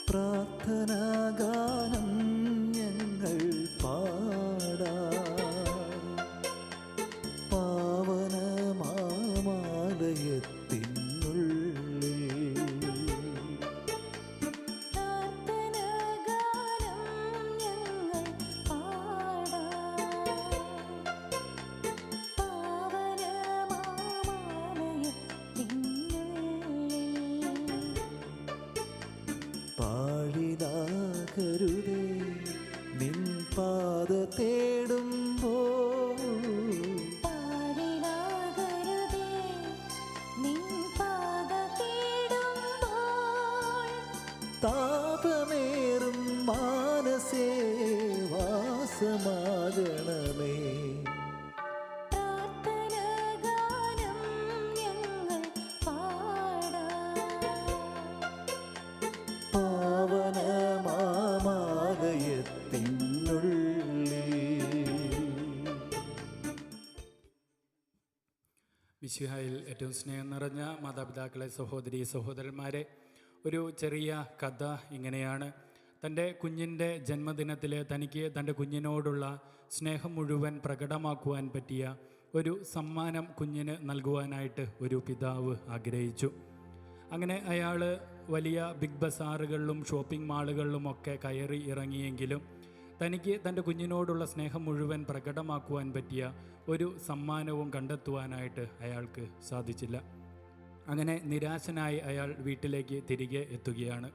പ്രാർത്ഥനാഗാനം ഞങ്ങൾ പാടാം പാവനമാലയത്തിനുള്ളിൽ. പാഴിലാകരുതേ നിൻ പാത തേടുമ്പോൾ, താപമേറും മാനസേ വാസമാകണമേ. മിശിഹായിൽ ഏറ്റവും സ്നേഹം നിറഞ്ഞ മാതാപിതാക്കളെ, സഹോദരി സഹോദരന്മാരെ, ഒരു ചെറിയ കഥ ഇങ്ങനെയാണ്. തൻ്റെ കുഞ്ഞിൻ്റെ ജന്മദിനത്തിൽ തനിക്ക് തൻ്റെ കുഞ്ഞിനോടുള്ള സ്നേഹം മുഴുവൻ പ്രകടമാക്കുവാൻ പറ്റിയ ഒരു സമ്മാനം കുഞ്ഞിന് നൽകുവാനായിട്ട് ഒരു പിതാവ് ആഗ്രഹിച്ചു. അങ്ങനെ അയാൾ വലിയ ബിഗ് ബസാറുകളിലും ഷോപ്പിംഗ് മാളുകളിലുമൊക്കെ കയറി ഇറങ്ങിയെങ്കിലും തനിക്ക് തൻ്റെ കുഞ്ഞിനോടുള്ള സ്നേഹം മുഴുവൻ പ്രകടമാക്കുവാൻ പറ്റിയ ഒരു സമ്മാനവും കണ്ടെത്തുവാനായിട്ട് അയാൾക്ക് സാധിച്ചില്ല. അങ്ങനെ നിരാശനായി അയാൾ വീട്ടിലേക്ക് തിരികെ എത്തുകയാണ്.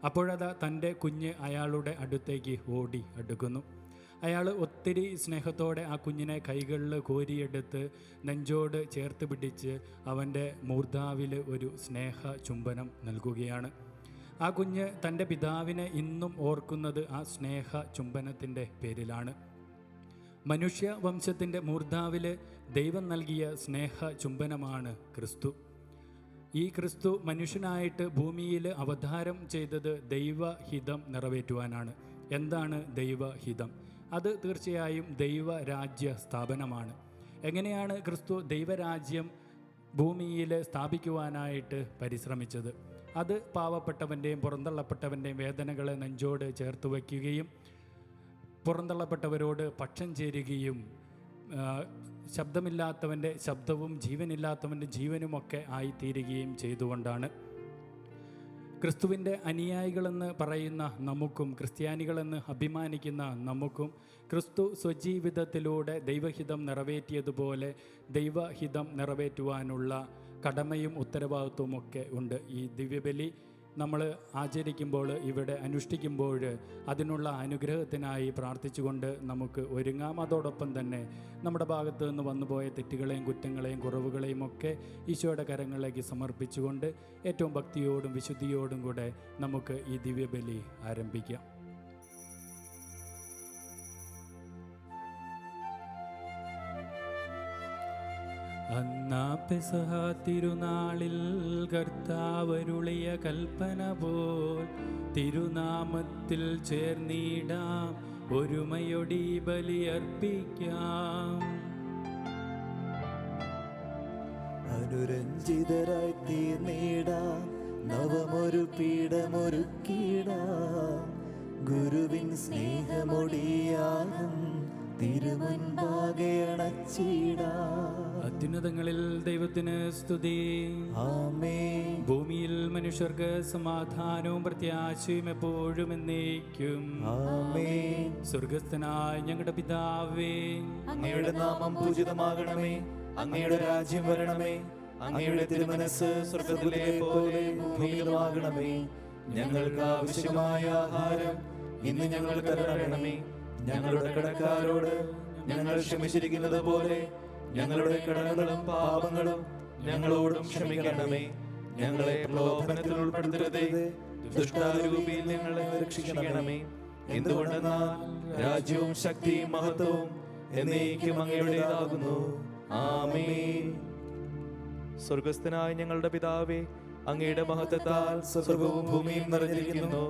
അപ്പോഴതാ തൻ്റെ കുഞ്ഞ് അയാളുടെ അടുത്തേക്ക് ഓടി അടുക്കുന്നു. അയാൾ ഒത്തിരി സ്നേഹത്തോടെ ആ കുഞ്ഞിനെ കൈകളിൽ കോരിയെടുത്ത് നെഞ്ചോട് ചേർത്ത് പിടിച്ച് അവൻ്റെ മൂർധാവിൽ ഒരു സ്നേഹ ചുംബനം നൽകുകയാണ്. ആ കുഞ്ഞ് തൻ്റെ പിതാവിനെ ഇന്നും ഓർക്കുന്നത് ആ സ്നേഹ ചുംബനത്തിൻ്റെ പേരിലാണ്. മനുഷ്യ വംശത്തിൻ്റെ മൂർധാവിൽ ദൈവം നൽകിയ സ്നേഹ ചുംബനമാണ് ക്രിസ്തു. ഈ ക്രിസ്തു മനുഷ്യനായിട്ട് ഭൂമിയിൽ അവതാരം ചെയ്തത് ദൈവഹിതം നിറവേറ്റുവാനാണ്. എന്താണ് ദൈവഹിതം? അത് തീർച്ചയായും ദൈവരാജ്യ സ്ഥാപനമാണ്. എങ്ങനെയാണ് ക്രിസ്തു ദൈവരാജ്യം ഭൂമിയിൽ സ്ഥാപിക്കുവാനായിട്ട് പരിശ്രമിച്ചത്? അത് പാവപ്പെട്ടവൻ്റെയും പുറന്തള്ളപ്പെട്ടവൻ്റെയും വേദനകളെ നെഞ്ചോട് ചേർത്ത് വയ്ക്കുകയും പുറന്തള്ളപ്പെട്ടവരോട് പക്ഷം ചേരുകയും ശബ്ദമില്ലാത്തവൻ്റെ ശബ്ദവും ജീവനില്ലാത്തവൻ്റെ ജീവനുമൊക്കെ ആയിത്തീരുകയും ചെയ്തുകൊണ്ടാണ്. ക്രിസ്തുവിൻ്റെ അനുയായികളെന്ന് പറയുന്ന നമുക്കും, ക്രിസ്ത്യാനികളെന്ന് അഭിമാനിക്കുന്ന നമുക്കും ക്രിസ്തു സ്വജീവിതത്തിലൂടെ ദൈവഹിതം നിറവേറ്റിയതുപോലെ ദൈവഹിതം നിറവേറ്റുവാനുള്ള കടമയും ഉത്തരവാദിത്വമൊക്കെ ഉണ്ട്. ഈ ദിവ്യബലി നമ്മൾ ആചരിക്കുമ്പോൾ, ഇവിടെ അനുഷ്ഠിക്കുമ്പോൾ അതിനുള്ള അനുഗ്രഹത്തിനായി പ്രാർത്ഥിച്ചുകൊണ്ട് നമുക്ക് ഒരുങ്ങാം. അതോടൊപ്പം തന്നെ നമ്മുടെ ഭാഗത്ത് നിന്ന് വന്നുപോയ തെറ്റുകളെയും കുറ്റങ്ങളെയും കുറവുകളെയും ഒക്കെ ഈശോയുടെ കരങ്ങളിലേക്ക് സമർപ്പിച്ചുകൊണ്ട് ഏറ്റവും ഭക്തിയോടും വിശുദ്ധിയോടും കൂടെ നമുക്ക് ഈ ദിവ്യബലി ആരംഭിക്കാം. അന്നാ പെസഹ തിരുനാളിൽ കർത്താവരുളിയ കൽപ്പന പോൽ തിരുനാമത്തിൽ ചേർന്നിടാം, ഒരുമയൊടി ബലിയർപ്പിക്കാം. അനുരഞ്ജിതരായി തീർന്നിടാം, നവമൊരു പീഠമൊരുക്കിടാം, ഗുരുവിൻ സ്നേഹമൊടിയാകും തിരുമുൻപാകെ അണച്ചിടാം. അത്യുന്നതങ്ങളിൽ ദൈവത്തിന് സ്തുതി. ആമേൻ. ഭൂമിയിൽ മനുഷ്യർക്ക് സമാധാനവും പ്രത്യാശയും എപ്പോഴും എന്നേക്കും. ആമേൻ. സ്വർഗസ്ഥനായ ഞങ്ങളുടെ പിതാവേ, അങ്ങയുടെ നാമം പൂജിതമാകണമേ, അങ്ങയുടെ രാജ്യം വരണമേ, അങ്ങയുടെ തിരുമനസ് സ്വർഗ്ഗത്തിലെ പോലെ ഭൂമിയിലുമാകണമേ. ഞങ്ങൾക്ക് ആവശ്യമായ ആഹാരം ഇന്ന് ഞങ്ങൾക്ക് തരണമേ. ഞങ്ങളുടെ കടക്കാരോട് ഞങ്ങൾ ക്ഷമിച്ചിരിക്കുന്നത് പോലെ ഞങ്ങളുടെ കടങ്ങളും പാപങ്ങളും ഞങ്ങളോടും ക്ഷമിക്കണമേ. ഞങ്ങളെ പ്രലോഭനത്തിൽ ഉൾപ്പെടുത്തരുതേ, ദുഷ്ടാരൂപിയിൽ ഞങ്ങളെ രക്ഷിക്കണമേ. എന്തുകൊണ്ടെന്നാൽ രാജ്യവും ശക്തിയും മഹത്വവും എന്നേക്കും അങ്ങയുടേതാകുന്നു. ആമേൻ. സ്വർഗസ്ഥനായ ഞങ്ങളുടെ പിതാവേ, അങ്ങയുടെ മഹത്വത്താൽ സ്വർഗവും ഭൂമിയും നിറഞ്ഞിരിക്കുന്നു.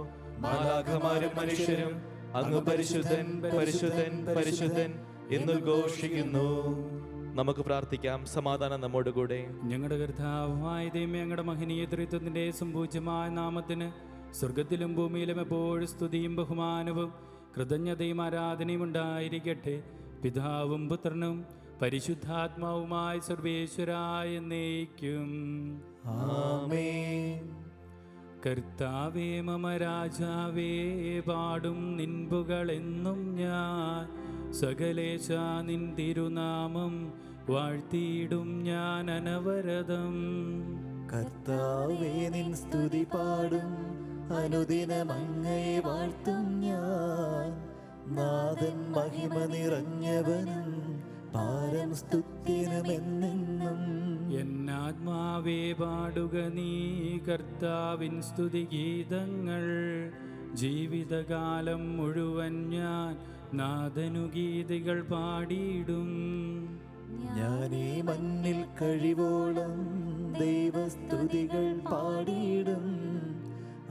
മാലാഖമാരും മനുഷ്യരും അങ്ങ് പരിശുദ്ധൻ പരിശുദ്ധൻ പരിശുദ്ധൻ എന്നുദ്ഘോഷിക്കുന്നു. നമുക്ക് പ്രാർത്ഥിക്കാം. സമാധാനം നമ്മോടുകൂടെ. ഞങ്ങളുടെ കർത്താവായ ദൈവമേ, ഞങ്ങളുടെ മഹനീയ ത്രിത്വത്തിന്റെ സംപൂജ്യമായ നാമത്തിന് സ്വർഗത്തിലും ഭൂമിയിലും എപ്പോഴും സ്തുതിയും ബഹുമാനവും കൃതജ്ഞതയും ആരാധനയും ഉണ്ടായിരിക്കട്ടെ. പിതാവും പുത്രനും പരിശുദ്ധാത്മാവുമായ സർവേശ്വരായ എന്നേക്കും ആമേൻ. കർത്താവേ മമ രാജാവേ, പാടും നിൻപുകളെന്നും ഞാൻ. സകലേശ നിൻ തിരുനാമം വാഴ്ത്തിയിടും ഞാൻ അനവരതം. കർത്താവേ നിൻ സ്തുതി പാടും, അനുദിനം അങ്ങയെ വാഴ്ത്തും ഞാൻ. നാഥൻ മഹിമ നിറഞ്ഞവനും പാരം സ്തുത്യനുമെന്നെന്നും. എന്നാത്മാവേ പാടുക നീ കർത്താവിൻ സ്തുതിഗീതങ്ങൾ. ജീവിതകാലം മുഴുവൻ ഞാൻ നാദനുഗീതികൾ പാടിയിടും. ഞാൻ ഈ മണ്ണിൽ കഴിവോളം ദൈവസ്തുതികൾ പാടിയിടും.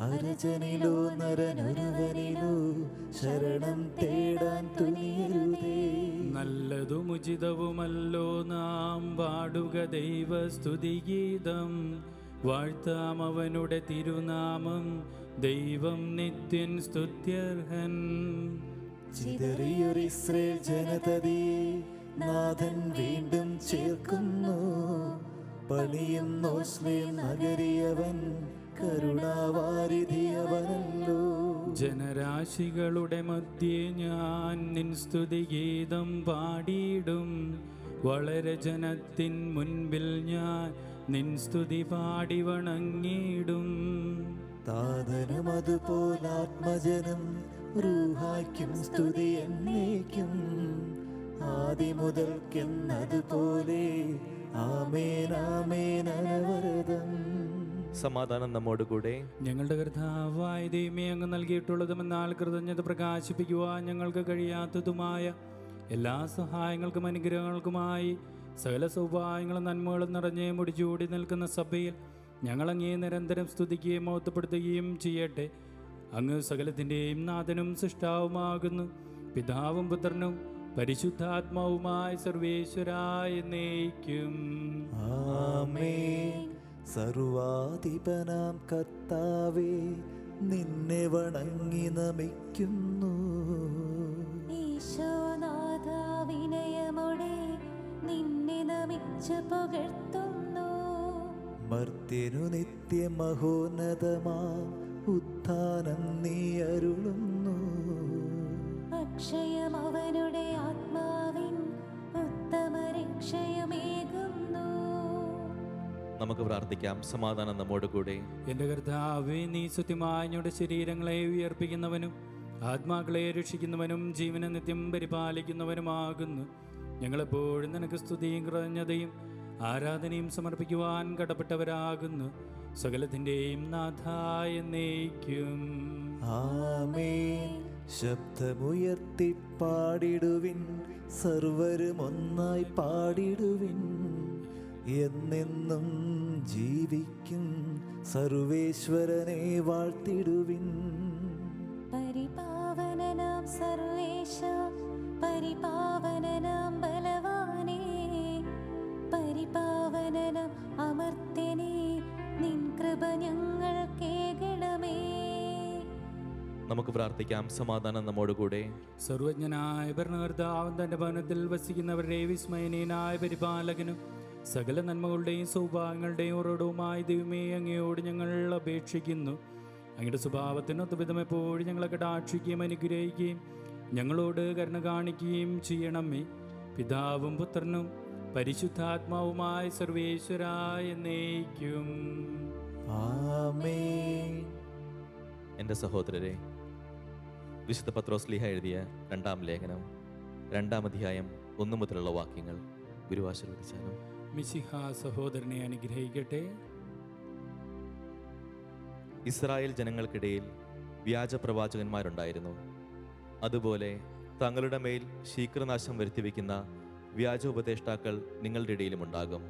അരജനിലോ നരനൊരുവനിലോ ശരണം തേടാൻ തുനിയരുതേ. നല്ലതും ഉചിതവുമല്ലോ നാം പാടുക ദൈവസ്തുതിഗീതം. വാഴ്ത്താം അവനുടെ തിരുനാമം, ദൈവം നിത്യൻ സ്തുത്യർഹൻ. ചിതറിയൊരു ഇസ്രായേൽ ജനതയെ നാഥൻ വീണ്ടും ചേർക്കുന്നു. പണിയുന്നു മുസ്ലിം നഗരിയവൻ, കരുണാവാരിധിയവനല്ലോ. ജനരാശികളുടെ മധ്യേ ഞാൻ നിൻ സ്തുതിഗീതം പാടിയിടും. വളരെ ജനത്തിൻ മുൻപിൽ ഞാൻ നിൻ സ്തുതി പാടി വണങ്ങിയിടും. താതനും അതുപോലാത്മജനും റൂഹായ്ക്കും സ്തുതി എന്നേക്കും. ആദി മുതൽക്കെന്നതുപോലെ ആമേൻ ആമേൻ അനവരതം. സമാധാനം നമ്മോടുകൂടെ. ഞങ്ങളുടെ കർത്താവായ ദൈവമേ, അങ്ങ് നൽകിയിട്ടുള്ളതും എന്നാൽ കൃതജ്ഞത പ്രകാശിപ്പിക്കുവാൻ ഞങ്ങൾക്ക് കഴിയാത്തതുമായ എല്ലാ സഹായങ്ങൾക്കും അനുഗ്രഹങ്ങൾക്കുമായി സകല സൗഭാഗ്യങ്ങളും നന്മകളും നിറഞ്ഞ് മുടിചൂടി നിൽക്കുന്ന സഭയിൽ ഞങ്ങൾ അങ്ങേ നിരന്തരം സ്തുതിക്കുകയും മഹത്വപ്പെടുത്തുകയും ചെയ്യട്ടെ. അങ്ങ് സകലത്തിൻ്റെയും നാഥനും സൃഷ്ടാവുമാകുന്നു. പിതാവും പുത്രനും പരിശുദ്ധാത്മാവുമായ സർവേശ്വരായ എന്നേക്കും ആമേൻ. സർവാധിപനാം കർത്താവേ, നിന്നെ വണങ്ങി നമിക്കുന്നു. ഈശോനാഥ, വിനയമോടെ നിന്നെ നമിച്ചു പുകഴ്ത്തുന്നു. മർത്യനു നിത്യമഹോന്നതമാം ഉത്ഥാനം നീ അരുളുന്നു. അക്ഷയം അവനുടെ ആത്മാവിൻ ഉത്തമ രക്ഷയമേകുന്നു. നമുക്ക് പ്രാർത്ഥിക്കാം. സമാധാനം നമ്മോടുകൂടെ. എൻ്റെ കർത്താവേ, നീ സത്യമായ ഞങ്ങളുടെ ശരീരങ്ങളെ ഉയർപ്പിക്കുന്നവനും ആത്മാക്കളെ രക്ഷിക്കുന്നവനും ജീവനെ നിത്യം പരിപാലിക്കുന്നവനുമാകുന്നു. ഞങ്ങളെപ്പോഴും നിനക്ക് സ്തുതിയും കൃതജ്ഞതയും ആരാധനയും സമർപ്പിക്കുവാൻ കടപ്പെട്ടവരാകുന്നു. സകലത്തിൻ്റെയും നാഥായ എന്നേക്കും ആമേൻ. ശബ്ദമുയർത്തി പാടിടുവിൻ, സർവരും ഒന്നായി പാടിടുവിൻ. എന്നെന്നും ജീവിക്കും സർവേശ്വരനെ വാഴ്ത്തിടുവിൻ. പരിപാവനനാം സർവേശ, പരിപാവനനാം ബലവാനേ, പരിപാവനനാം അമർത്യനേ, നിൻ കൃപ ഞങ്ങൾ കേൾക്കണമേ. നമുക്ക് പ്രാർത്ഥിക്കാം. സമാധാനം നമ്മോടുകൂടെ. സർവജ്ഞനായ ഭരണകർത്താവൻ തൻ്റെ ഭവനത്തിൽ വസിക്കുന്നവരുടെ വിസ്മയനീയനായ പരിപാലകനും സകല നന്മകളുടെയും സൗഭാഗ്യങ്ങളുടെയും ഉറവിടവുമായ ദൈവമേ, അങ്ങയോട് ഞങ്ങൾ അപേക്ഷിക്കുന്നു. അങ്ങയുടെ സ്വഭാവത്തിനൊത്ത വിധം എപ്പോഴും ഞങ്ങളെ കടാക്ഷിക്കുകയും അനുഗ്രഹിക്കുകയും ഞങ്ങളോട് കരുണ കാണിക്കുകയും ചെയ്യണമേ. പിതാവും പുത്രനും പരിശുദ്ധാത്മാവുമായ സർവേശ്വരായ എന്നേക്കും ആമേൻ. എൻ്റെ സഹോദരരെ, വിശുദ്ധ പത്രോസ്ലീഹ എഴുതിയ 2-ാം ലേഖനം 2-ാം അധ്യായം 1 മുതലുള്ള വാക്യങ്ങൾ ഗുരുവാശീർവദിച്ചാലും. മിശിഹ സഹോദരനെ അനുഗ്രഹിക്കട്ടെ. ഇസ്രായേൽ ജനങ്ങൾക്കിടയിൽ വ്യാജ പ്രവാചകന്മാരുണ്ടായിരുന്നു. അതുപോലെ തങ്ങളുടെ മേൽ ശീഘ്രനാശം വരുത്തിവെക്കുന്ന വ്യാജോപദേഷ്ടാക്കൾ നിങ്ങളുടെ ഇടയിലുമുണ്ടാകും.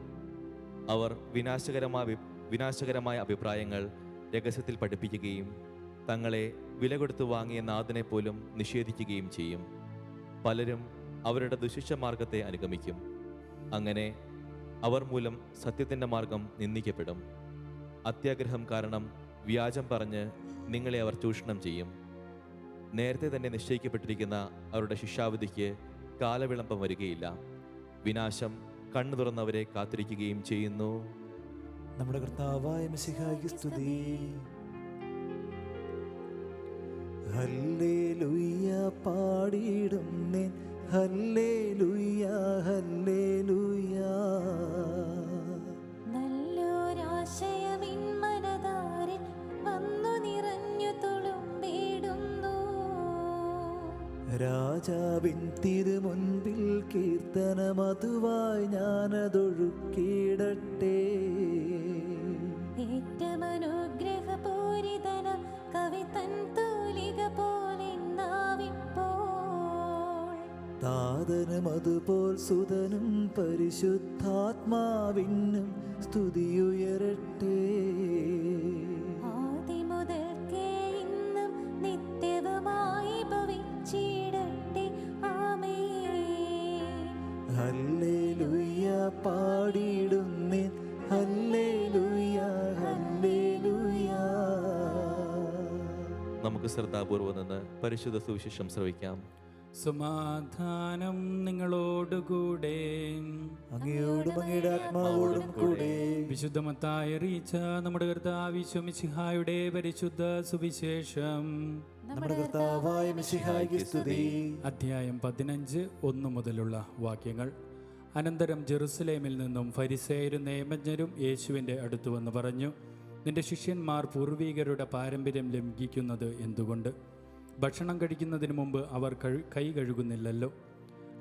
അവർ വിനാശകരമായ അഭിപ്രായങ്ങൾ രഹസ്യത്തിൽ പഠിപ്പിക്കുകയും തങ്ങളെ വില കൊടുത്ത് വാങ്ങിയ നാഥനെ പോലും നിഷേധിക്കുകയും ചെയ്യും. പലരും അവരുടെ ദുശിക്ഷ മാർഗത്തെ അനുഗമിക്കും. അങ്ങനെ അവർ മൂലം സത്യത്തിൻ്റെ മാർഗം നിന്ദിക്കപ്പെടും. അത്യാഗ്രഹം കാരണം വ്യാജം പറഞ്ഞ് നിങ്ങളെ അവർ ചൂഷണം ചെയ്യും. നേരത്തെ തന്നെ നിശ്ചയിക്കപ്പെട്ടിരിക്കുന്ന അവരുടെ ശിക്ഷാവിധിക്ക് കാലവിളംബം വരികയില്ല. വിനാശം കണ്ണു തുറന്നവരെ കാത്തിരിക്കുകയും ചെയ്യുന്നു. നമ്മുടെ കർത്താവായ മിശിഹായ്ക്ക് സ്തുതി. ഹല്ലേലൂയ പാടിയിടുന്നേൻ, ഹല്ലേലൂയ ഹല്ലേലൂയ. നല്ലൊരാശയമിൻ മനതാരിൽ വന്നു നിറഞ്ഞു തുളുമ്പിടുന്നു. രാജാവിൻ തിരുമുൻപിൽ കീർത്തനമതുവായി ഞാനതൊഴുക്കിയിടട്ടെ. ഏറ്റമനുഗ്രഹപൂരിതനം കവി തൻ തൂലിക പോലെ നാവിപ്പോൾ. താതനും അതുപോൽ സുതനും പരിശുദ്ധാത്മാവിനും സ്തുതിയുയരട്ടെ. ആദിമുതൽക്കേ ഇന്നും നിത്യവുമായി ഭവിച്ചിടട്ടെ. ആമേൻ. ഹല്ലേലൂയ പാടിയിടുന്നേൻ, ഹല്ലേലൂയ ഹല്ലേലൂയ. നമുക്ക് ശ്രദ്ധാപൂർവം നിന്ന് പരിശുദ്ധ സുവിശേഷം ശ്രവിക്കാം. സമാധാനം നിങ്ങളോടുകൂടെ. അങ്ങയോടും അങ്ങയുടെ ആത്മാവോടും കൂടെ. വിശുദ്ധ മത്തായി അറിയിച്ച നമ്മുടെ കർത്താവ് ഈശോ മിശിഹായുടെ പരിശുദ്ധ സുവിശേഷം. നമ്മുടെ കർത്താവായ മിശിഹായ്ക്ക് സ്തുതി. അധ്യായം 15 1 മുതലുള്ള വാക്യങ്ങൾ. അനന്തരം ജെറുസലേമിൽ നിന്നും ഫരിസേയരും നിയമജ്ഞരും യേശുവിൻ്റെ അടുത്ത് വന്ന് പറഞ്ഞു, നിന്റെ ശിഷ്യന്മാർ പൂർവികരുടെ പാരമ്പര്യം ലംഘിക്കുന്നത് എന്തുകൊണ്ട്? ഭക്ഷണം കഴിക്കുന്നതിന് മുമ്പ് അവർ കൈ കഴുകുന്നില്ലല്ലോ.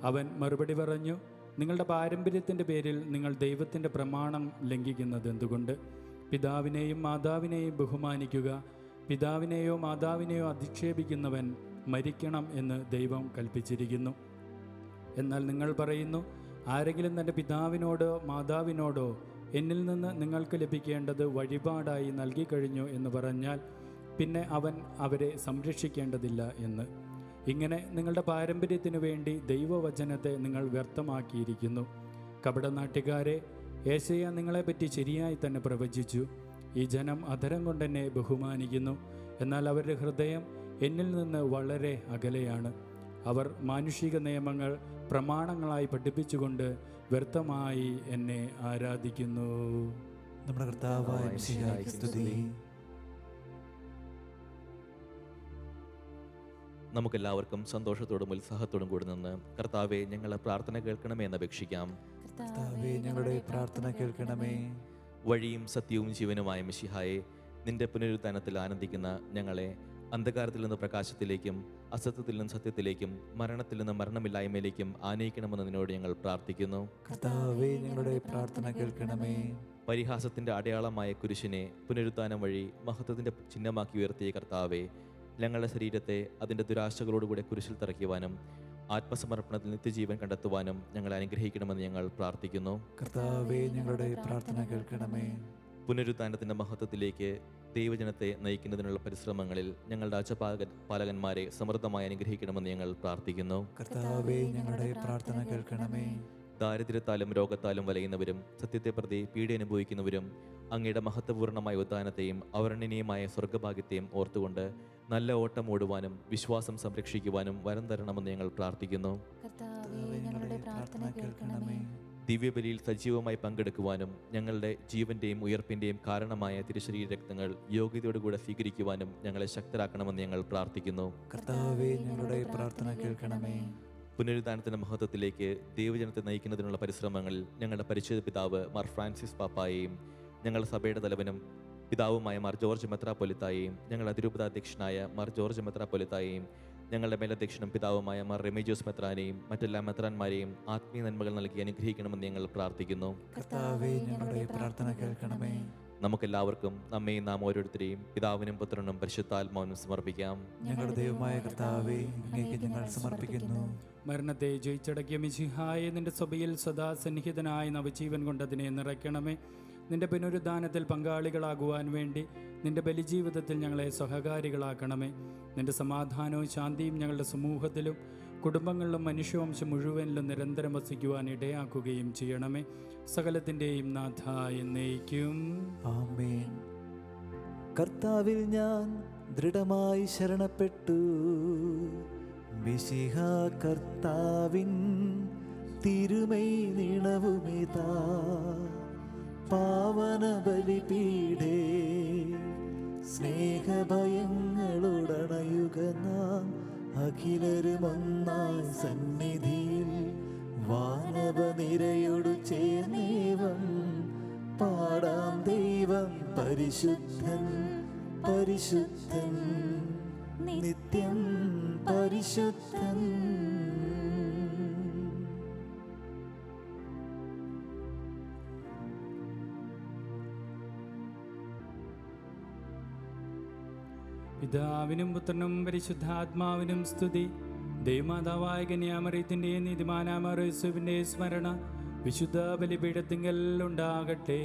അവൻ മറുപടി പറഞ്ഞു, നിങ്ങളുടെ പാരമ്പര്യത്തിൻ്റെ പേരിൽ നിങ്ങൾ ദൈവത്തിൻ്റെ പ്രമാണം ലംഘിക്കുന്നത് എന്തുകൊണ്ട്? പിതാവിനെയും മാതാവിനെയും ബഹുമാനിക്കുക. പിതാവിനെയോ മാതാവിനെയോ അധിക്ഷേപിക്കുന്നവൻ മരിക്കണം എന്ന് ദൈവം കൽപ്പിച്ചിരിക്കുന്നു. എന്നാൽ നിങ്ങൾ പറയുന്നു, ആരെങ്കിലും തൻ്റെ പിതാവിനോടോ മാതാവിനോടോ എന്നിൽ നിന്ന് നിങ്ങൾക്ക് ലഭിക്കേണ്ടത് വഴിപാടായി നൽകിക്കഴിഞ്ഞു എന്ന് പറഞ്ഞാൽ പിന്നെ അവൻ അവരെ സംരക്ഷിക്കേണ്ടതില്ല എന്ന്. ഇങ്ങനെ നിങ്ങളുടെ പാരമ്പര്യത്തിനു വേണ്ടി ദൈവവചനത്തെ നിങ്ങൾ വ്യർത്ഥമാക്കിയിരിക്കുന്നു. കപടനാട്യക്കാരെ, യേശയ്യ നിങ്ങളെപ്പറ്റി ശരിയായി തന്നെ പ്രവചിച്ചു. ഈ ജനം അധരം കൊണ്ടെന്നെ ബഹുമാനിക്കുന്നു, എന്നാൽ അവരുടെ ഹൃദയം എന്നിൽ നിന്ന് വളരെ അകലെയാണ്. അവർ മാനുഷിക നിയമങ്ങൾ പ്രമാണങ്ങളായി പഠിപ്പിച്ചുകൊണ്ട് വ്യർത്ഥമായി എന്നെ ആരാധിക്കുന്നു. നമ്മുടെ കർത്താവായ മിശിഹായ്ക്ക് സ്തുതി. നമുക്കെല്ലാവർക്കും സന്തോഷത്തോടും ഉത്സാഹത്തോടും കൂടി നിന്ന് കർത്താവെ ഞങ്ങളെ പ്രാർത്ഥന കേൾക്കണമേ എന്ന് അപേക്ഷിക്കാം. കർത്താവേ, ഞങ്ങളുടെ പ്രാർത്ഥന കേൾക്കണമേ. വഴിയും സത്യവും ജീവനുമായ മിശിഹായെ, നിന്റെ പുനരുത്ഥാനത്തിൽ ആനന്ദിക്കുന്ന ഞങ്ങളെ അന്ധകാരത്തിൽ നിന്ന് പ്രകാശത്തിലേക്കും അസത്യത്തിൽ നിന്ന് സത്യത്തിലേക്കും മരണത്തിൽ നിന്ന് മരണമില്ലായ്മയിലേക്കും ആനയിക്കണമെന്ന് നിന്നോട് ഞങ്ങൾ പ്രാർത്ഥിക്കുന്നു. കർത്താവേ, ഞങ്ങളുടെ പ്രാർത്ഥന കേൾക്കണമേ. പരിഹാസത്തിന്റെ അടയാളമായ കുരിശിനെ പുനരുത്ഥാനം വഴി മഹത്വത്തിന്റെ ചിഹ്നമാക്കി ഉയർത്തിയ കർത്താവെ, ഞങ്ങളുടെ ശരീരത്തെ അതിൻ്റെ ദുരാശകളോടുകൂടെ കുരിശിൽ തറയ്ക്കുവാനും ആത്മസമർപ്പണത്തിൽ നിത്യജീവൻ കണ്ടെത്തുവാനും ഞങ്ങളെ അനുഗ്രഹിക്കണമെന്ന് ഞങ്ങൾ പ്രാർത്ഥിക്കുന്നു. കർത്താവേ, ഞങ്ങളുടെ പ്രാർത്ഥന കേൾക്കണമേ. പുനരുത്ഥാനത്തിന്റെ മഹത്വത്തിലേക്ക് ദൈവജനത്തെ നയിക്കുന്നതിനുള്ള പരിശ്രമങ്ങളിൽ ഞങ്ങളുടെ പാലകന്മാരെ സമൃദ്ധമായി അനുഗ്രഹിക്കണമെന്ന് ഞങ്ങൾ പ്രാർത്ഥിക്കുന്നു. കർത്താവേ, ഞങ്ങളുടെ പ്രാർത്ഥന കേൾക്കണമേ. ദാരിദ്ര്യത്താലും രോഗത്താലും വലയുന്നവരും സത്യത്തെ പ്രതി പീഡ അനുഭവിക്കുന്നവരും അങ്ങയുടെ മഹത്വപൂർണ്ണമായ ഉദ്ധാനത്തെയും അവർണ്ണനീയമായ സ്വർഗഭാഗ്യത്തെയും ഓർത്തുകൊണ്ട് നല്ല ഓട്ടം ഓടുവാനും വിശ്വാസം സംരക്ഷിക്കുവാനും വരം തരണമെന്ന് ഞങ്ങൾ പ്രാർത്ഥിക്കുന്നു. കർത്താവേ, ഞങ്ങളുടെ പ്രാർത്ഥന കേൾക്കണമേ. ദിവ്യബലിയിൽ സജീവമായി പങ്കെടുക്കുവാനും ഞങ്ങളുടെ ജീവന്റെയും ഉയർപ്പിന്റെയും കാരണമായ തിരുശരീര രക്തങ്ങൾ യോഗ്യതയോടുകൂടെ സ്വീകരിക്കുവാനും ഞങ്ങളെ ശക്തരാക്കണമെന്ന് ഞങ്ങൾ പ്രാർത്ഥിക്കുന്നു. കർത്താവേ, ഞങ്ങളുടെ പ്രാർത്ഥന കേൾക്കണമേ. പുനരുദ്ധാനത്തിന്റെ മഹത്വത്തിലേക്ക് ദൈവജനത്തെ നയിക്കുന്നതിനുള്ള പരിശ്രമങ്ങളിൽ ഞങ്ങളുടെ പരിശുദ്ധ പിതാവ് മാർ ഫ്രാൻസിസ് പാപ്പായെയും ഞങ്ങളുടെ സഭയുടെ തലവനും പിതാവുമായ മാർ ജോർജ് മെത്രാപ്പൊലിത്തായെയും ഞങ്ങളുടെ അതിരൂപതാധ്യക്ഷനായ മാർ ജോർജ് മെത്രാപ്പൊലിത്തായെയും ഞങ്ങളുടെ മേലധ്യക്ഷനും പിതാവുമായ മാർ റെമിജോസ് മെത്രാനെയും മറ്റെല്ലാ മെത്രാന്മാരെയും ആത്മീയ നന്മകൾ നൽകി അനുഗ്രഹിക്കണമെന്ന് ഞങ്ങൾ പ്രാർത്ഥിക്കുന്നു. കർത്താവേ, ഞങ്ങളുടെ പ്രാർത്ഥന കേൾക്കണമേ. നമുക്കെല്ലാവർക്കും നമ്മെയും നാം ഓരോരുത്തരെയും പിതാവിനും പുത്രനും പരിശുദ്ധാത്മാവിനും സമർപ്പിക്കാം. ഞങ്ങളുടെ ദൈവമായ കർത്താവേ, അങ്ങേക്ക് ഞങ്ങൾ സമർപ്പിക്കുന്നു. മരണത്തെ ജയിച്ചടക്കിയ മിശിഹായെ, നിന്റെ സഭയിൽ സദാ സന്നിഹിതനായ നവജീവൻ കൊണ്ട് അതിനെ നിറയ്ക്കണമേ. നിന്റെ പുനരുദ്ധാനത്തിൽ പങ്കാളികളാകുവാൻ വേണ്ടി നിന്റെ ബലിജീവിതത്തിൽ ഞങ്ങളെ സഹകാരികളാക്കണമേ. നിന്റെ സമാധാനവും ശാന്തിയും ഞങ്ങളുടെ സമൂഹത്തിലും കുടുംബങ്ങളിലും മനുഷ്യവംശം മുഴുവനിലും നിരന്തരം വസിക്കുവാൻ ഇടയാക്കുകയും ചെയ്യണമേ. സകലത്തിൻ്റെയും നാഥ എന്നേക്കും ആമേൻ. കർത്താവിൽ ഞാൻ ദൃഢമായി ശരണപ്പെട്ടു. മിശിഹ കർത്താവിൻ തിരുമൈ നിണവുമിതാ. പാവന ബലിപീഠേ സ്നേഹഭയങ്ങളുടണയുക നാം അഖിലരുമൊന്നായി സന്നിധിയിൽ. വാനവനിരയോടു ചേർന്നേവം പാടാം ദൈവം പരിശുദ്ധൻ പരിശുദ്ധൻ നിത്യം പരിശുദ്ധൻ. പിതാവിനും പുത്രനും പരിശുദ്ധാത്മാവിനും സ്തുതി. ദൈവമാതാവായ കന്യാമറിയത്തിൻ്റെ നീതിമാനാമറിയുവിൻ്റെ സ്മരണ വിശുദ്ധ ബലിപീഠത്തിങ്കൽ ഉണ്ടാകട്ടെ.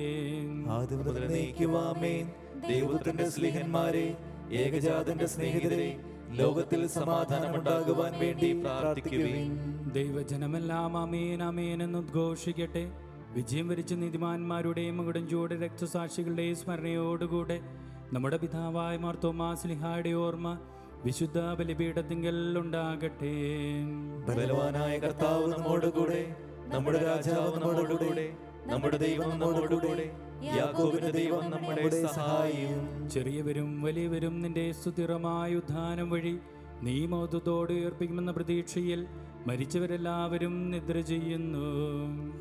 ആദ്യം മുതൽ എന്നേക്കുമാമേൻ. ദൈവത്തിന്റെ സ്നേഹന്മാരെ, ഏകജാതന്റെ സ്നേഹിതരെ, ലോകത്തിൽ സമാധാനമുണ്ടാകുവാൻ വേണ്ടി പ്രാർത്ഥിക്കുവിൻ. ദൈവജനമെല്ലാം അമേൻ അമേൻ എന്ന് ഉദ്ഘോഷിക്കട്ടെ. വിജയം വരിച്ച നീതിമാന്മാരുടെയും മുടഞ്ചൂട് രക്തസാക്ഷികളുടെയും സ്മരണയോടുകൂടെ നമ്മുടെ പിതാവായ മാർത്തോമാ ശ്ലീഹായുടെ ഓർമ്മ വിശുദ്ധ ബലിപീഠത്തിങ്കൽ ഉണ്ടാകട്ടെ. ബലവാനായ കർത്താവ് നമ്മോടുകൂടെ, നമ്മുടെ രാജാവ് നമ്മോടുകൂടെ, നമ്മുടെ ദൈവം നമ്മോടുകൂടെ, യാക്കോബിന്റെ ദൈവം നമ്മുടെ സഹായിയും. ചെറിയവരും വലിയവരും നിന്റെ സ്തുതിറമായ ഉദ്ധാനം വഴി നീ മൗതത്തോട് ഉയർപ്പിക്കുമെന്ന പ്രതീക്ഷയിൽ മരിച്ചവരെല്ലാവരും നിദ്ര ചെയ്യുന്നു.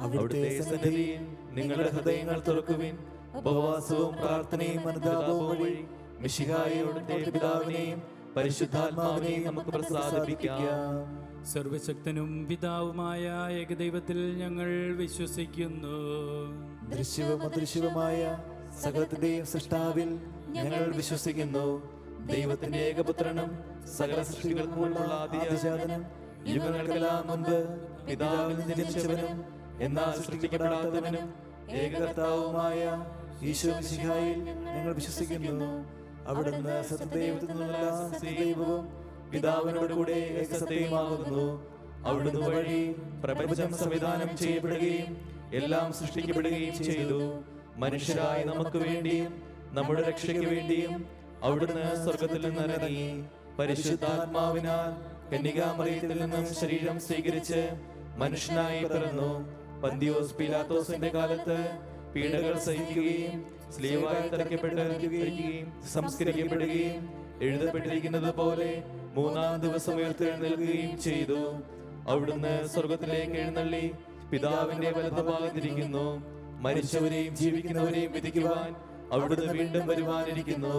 അവിടുത്തെ സന്നിധിയിൽ നിങ്ങളുടെ ഹൃദയങ്ങൾ തുറക്കുവിൻ. ഉപവാസവും പ്രാർത്ഥനയും അനുതാപവും വഴി മിശിഹായോടും പിതാവിനെയും പരിശുദ്ധാത്മാവിനെയും നമുക്ക് പ്രസാദിപ്പിക്കാം. സർവശക്തനും പിതാവുമായ ഏകദൈവത്തിൽ ഞങ്ങൾ വിശ്വസിക്കുന്നു. ദൃശ്യവും അദൃശ്യവുമായ സകലത്തിന്റെയും സൃഷ്ടാവിൽ ഞങ്ങൾ വിശ്വസിക്കുന്നു. ദൈവത്തിന്റെ ഏകപുത്രനും സകല സൃഷ്ടികൾക്കും മുൻപുള്ള ആദിജാതനും, യുഗങ്ങൾക്കെല്ലാം മുൻപ് പിതാവിൽ നിന്ന് ജനിച്ചവനും എന്നാൽ സൃഷ്ടിക്കപ്പെടാത്തവനും ഏകകർത്താവുമായ ഈശോ മിശിഹായിൽ ഞങ്ങൾ വിശ്വസിക്കുന്നു. അവിടുന്ന് സത്യദൈവത്തിൽ നിന്നുള്ള സത്യദൈവവും പിതാവിനോട് കൂടെ ഏകസത്യമാകുന്നു. അവിടുന്ന് വഴി പ്രപഞ്ചം സംവിധാനം ചെയ്യപ്പെടുകയും എല്ലാം സൃഷ്ടിക്കപ്പെടുകയും ചെയ്തു. മനുഷ്യരായ നമുക്ക് വേണ്ടിയും നമ്മുടെ രക്ഷയ്ക്ക് വേണ്ടിയും അവിടുന്ന് സ്വർഗത്തിൽ നിന്ന് ഇറങ്ങി പരിശുദ്ധാത്മാവിനാൽ കന്യകാമറിയത്തിൽ നിന്നും ശരീരം സ്വീകരിച്ച് മനുഷ്യനായി പിറന്നു. പന്തിയോസ് പീലാത്തോസിന്റെ കാലത്ത് പീഡകൾ സഹിക്കുകയും സ്ലീവായി തറയ്ക്കപ്പെടുകയും സംസ്കരിക്കപ്പെടുകയും എഴുതപ്പെട്ടിരിക്കുന്നത് പോലെ മൂന്നാം ദിവസം ഉയർത്തെഴുന്നേൽക്കുകയും ചെയ്തു. അവിടുന്ന് സ്വർഗത്തിലേക്ക് എഴുന്നള്ളി പിതാവിന്റെ വലതുഭാഗത്തിരിക്കുന്നു. മരിച്ചവരെയും ജീവിക്കുന്നവരെയും വിധിക്കുവാൻ അവിടുന്ന് വീണ്ടും വരുവാനിരിക്കുന്നു.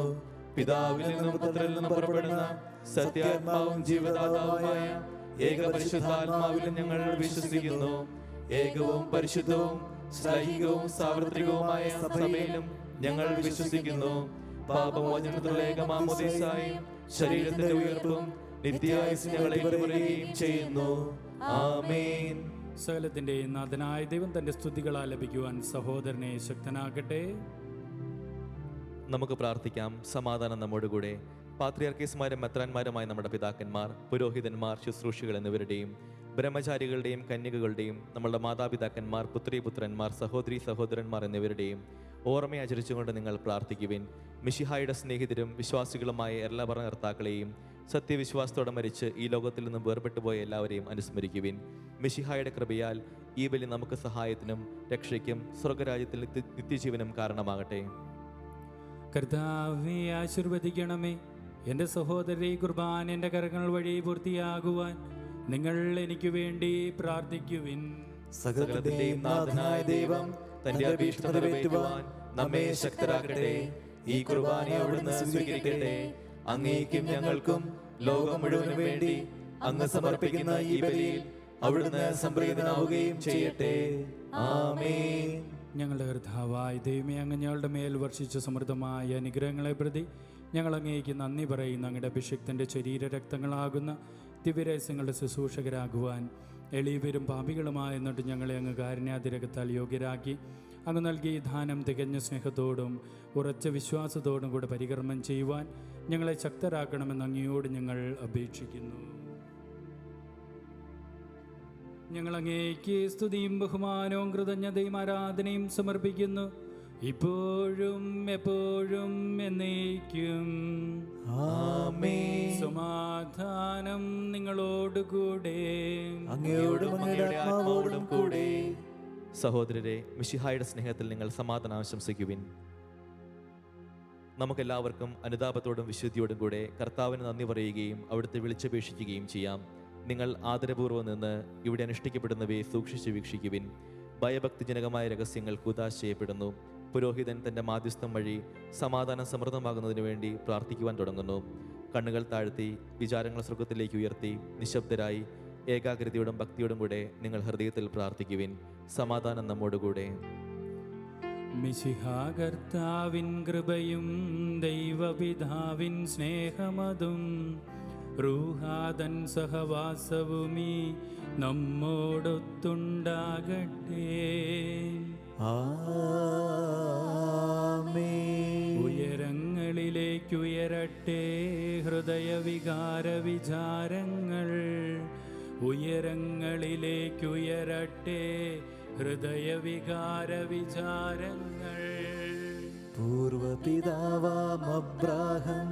പിതാവിൽ നിന്നും പുത്രനിൽ നിന്നും പുറപ്പെടുന്ന സത്യാത്മാവും ജീവദാതാവുമായ ഏക പരിശുദ്ധാത്മാവിലും ഞങ്ങൾ വിശ്വസിക്കുന്നു. ഏകവും പരിശുദ്ധവും ശ്ലൈഹികവും സാർവത്രികവുമായ സഭയിലും ഞങ്ങൾ വിശ്വസിക്കുന്നു. പാപമോചനത്തിലുള്ള ഏകമാമോദീസായും ശരീരത്തിന്റെ ഉയർപ്പും നിത്യായുസ്സും ഞങ്ങളെ പറയുകയും ചെയ്യുന്നു. ആമേൻ. സകലത്തിന്റെ നാഥനായ ദൈവം തന്റെ സ്തുതികൾ ആലപിക്കുവാൻ സഹോദരനെ ശക്തനാക്കട്ടെ. നമുക്ക് പ്രാർത്ഥിക്കാം. സമാധാനം നമ്മോടുകൂടെ. പാത്രിയാർക്കീസ്മാരും മെത്രാന്മാരുമായ നമ്മുടെ പിതാക്കന്മാർ, പുരോഹിതന്മാർ, ശുശ്രൂഷികൾ എന്നിവരുടെയും ബ്രഹ്മചാരികളുടെയും കന്യകകളുടെയും നമ്മളുടെ മാതാപിതാക്കന്മാർ, പുത്രീപുത്രന്മാർ, സഹോദരീ സഹോദരന്മാർ എന്നിവരുടെയും ഓർമ്മയാചരിച്ചുകൊണ്ട് നിങ്ങൾ പ്രാർത്ഥിക്കുവിൻ. മിശിഹായുടെ സ്നേഹിതരും വിശ്വാസികളുമായ എല്ലാ ഭരണകർത്താക്കളെയും സത്യവിശ്വാസത്തോടെ മരിച്ച് ഈ ലോകത്തിൽ നിന്നും വേർപെട്ടു പോയ എല്ലാവരെയും അനുസ്മരിക്കുവിൻ. മിശിഹായുടെ കൃപയാൽ ഈ ബലി നമുക്ക് സഹായത്തിനും രക്ഷയ്ക്കും സ്വർഗരാജ്യത്തിൽ നിത്യജീവനും കാരണമാകട്ടെ. കർത്താവേ, ആശീർവദിക്കണമേ. എൻ്റെ സഹോദരി കുർബാന എൻ്റെ കരങ്ങൾ വഴി പൂർത്തിയാകുവാൻ നിങ്ങൾ എനിക്ക് വേണ്ടി പ്രാർത്ഥിക്കുവിൻ. സകലത്തിന്റെയും നാഥനായ ദൈവം തന്റെ അഭീഷ്ടത നിറവേറ്റുവാൻ നമ്മെ ശക്തരാക്കട്ടെ. ഈ കുർബാനയെ അവിടുന്ന് സ്വീകരിക്കട്ടെ. അങ്ങേക്കും ഞങ്ങൾക്കും ലോകം മുഴുവനും വേണ്ടി അങ്ങ് സമർപ്പിക്കുന്ന ഈ ബലിയിൽ അവിടുന്ന് സംപ്രീതനാവുകയും ചെയ്യട്ടെ. ആമേൻ. ഞങ്ങളുടെ കർത്താവായ ദൈവമേ, അങ്ങ് ഞങ്ങളുടെ മേൽ വർഷിച്ച സമൃദ്ധമായ അനുഗ്രഹങ്ങളെ പ്രതി ഞങ്ങൾ അങ്ങേക്ക് നന്ദി പറയുന്നു. അങ്ങയുടെ അഭിഷിക്തൻ്റെ ശരീരരക്തങ്ങളാകുന്ന ദിവ്യരഹസ്യങ്ങളുടെ ശുശ്രൂഷകരാകുവാൻ എളിയവരും പാപികളുമായ എന്നിട്ട് ഞങ്ങളെ അങ്ങ് കാരുണ്യാതിരകത്താൽ യോഗ്യരാക്കി അങ്ങ് നൽകിയ ഈ ദാനം തികഞ്ഞ സ്നേഹത്തോടും ഉറച്ച വിശ്വാസത്തോടും കൂടെ പരികർമ്മം ചെയ്യുവാൻ ഞങ്ങളെ ശക്തരാക്കണമെന്ന് അങ്ങയോട് ഞങ്ങൾ അപേക്ഷിക്കുന്നു. ഞങ്ങൾ അങ്ങേക്ക് സ്തുതിയും ബഹുമാനവും കൃതജ്ഞതയും ആരാധനയും സമർപ്പിക്കുന്നു, ഇപ്പോഴും എപ്പോഴും എന്നേക്കും. ആമേൻ. സമാധാനം നിങ്ങളോടുകൂടെ. അങ്ങയോടും അങ്ങയുടെ ആത്മാവോടും കൂടെ. സഹോദരരെ, മിശിഹായുടെ സ്നേഹത്തിൽ നിങ്ങൾ സമാധാനം ആശംസിക്കുവിൻ. നമുക്കെല്ലാവർക്കും അനുതാപത്തോടും വിശുദ്ധിയോടും കൂടെ കർത്താവിന് നന്ദി പറയുകയും അവിടുത്തെ വിളിച്ചപേക്ഷിക്കുകയും ചെയ്യാം. നിങ്ങൾ ആദരപൂർവ്വം നിന്ന് ഇവിടെ അനുഷ്ഠിക്കപ്പെടുന്നവയെ സൂക്ഷിച്ച് വീക്ഷിക്കുവിൻ. ഭയഭക്തിജനകമായ രഹസ്യങ്ങൾ കുദാശ ചെയ്യപ്പെടുന്നു. പുരോഹിതൻ തൻ്റെ മാധ്യസ്ഥം വഴി സമാധാനം സമൃദ്ധമാകുന്നതിനു വേണ്ടി പ്രാർത്ഥിക്കുവാൻ തുടങ്ങുന്നു. കണ്ണുകൾ താഴ്ത്തി വിചാരങ്ങൾ സ്വർഗത്തിലേക്ക് ഉയർത്തി നിശബ്ദരായി ഏകാഗ്രതയോടും ഭക്തിയോടും കൂടെ നിങ്ങൾ ഹൃദയത്തിൽ പ്രാർത്ഥിക്കുവിൻ. സമാധാനം നമ്മോടുകൂടെ. മിശിഹാ കർത്താവിൻ കൃപയും ദൈവപിതാവിൻ സ്നേഹമതും റൂഹാദൻ സഹവാസവുമീ നമ്മോടൊത്തുണ്ടാകട്ടെ. ആമേൻ. ഉയരങ്ങളിലേക്കുയരട്ടെ ഹൃദയവികാര വിചാരങ്ങൾ, ഉയരങ്ങളിലേക്കുയരട്ടെ ഹൃദയവികാര വിചാരങ്ങൾ. പൂർവപിതാവാം അബ്രാഹം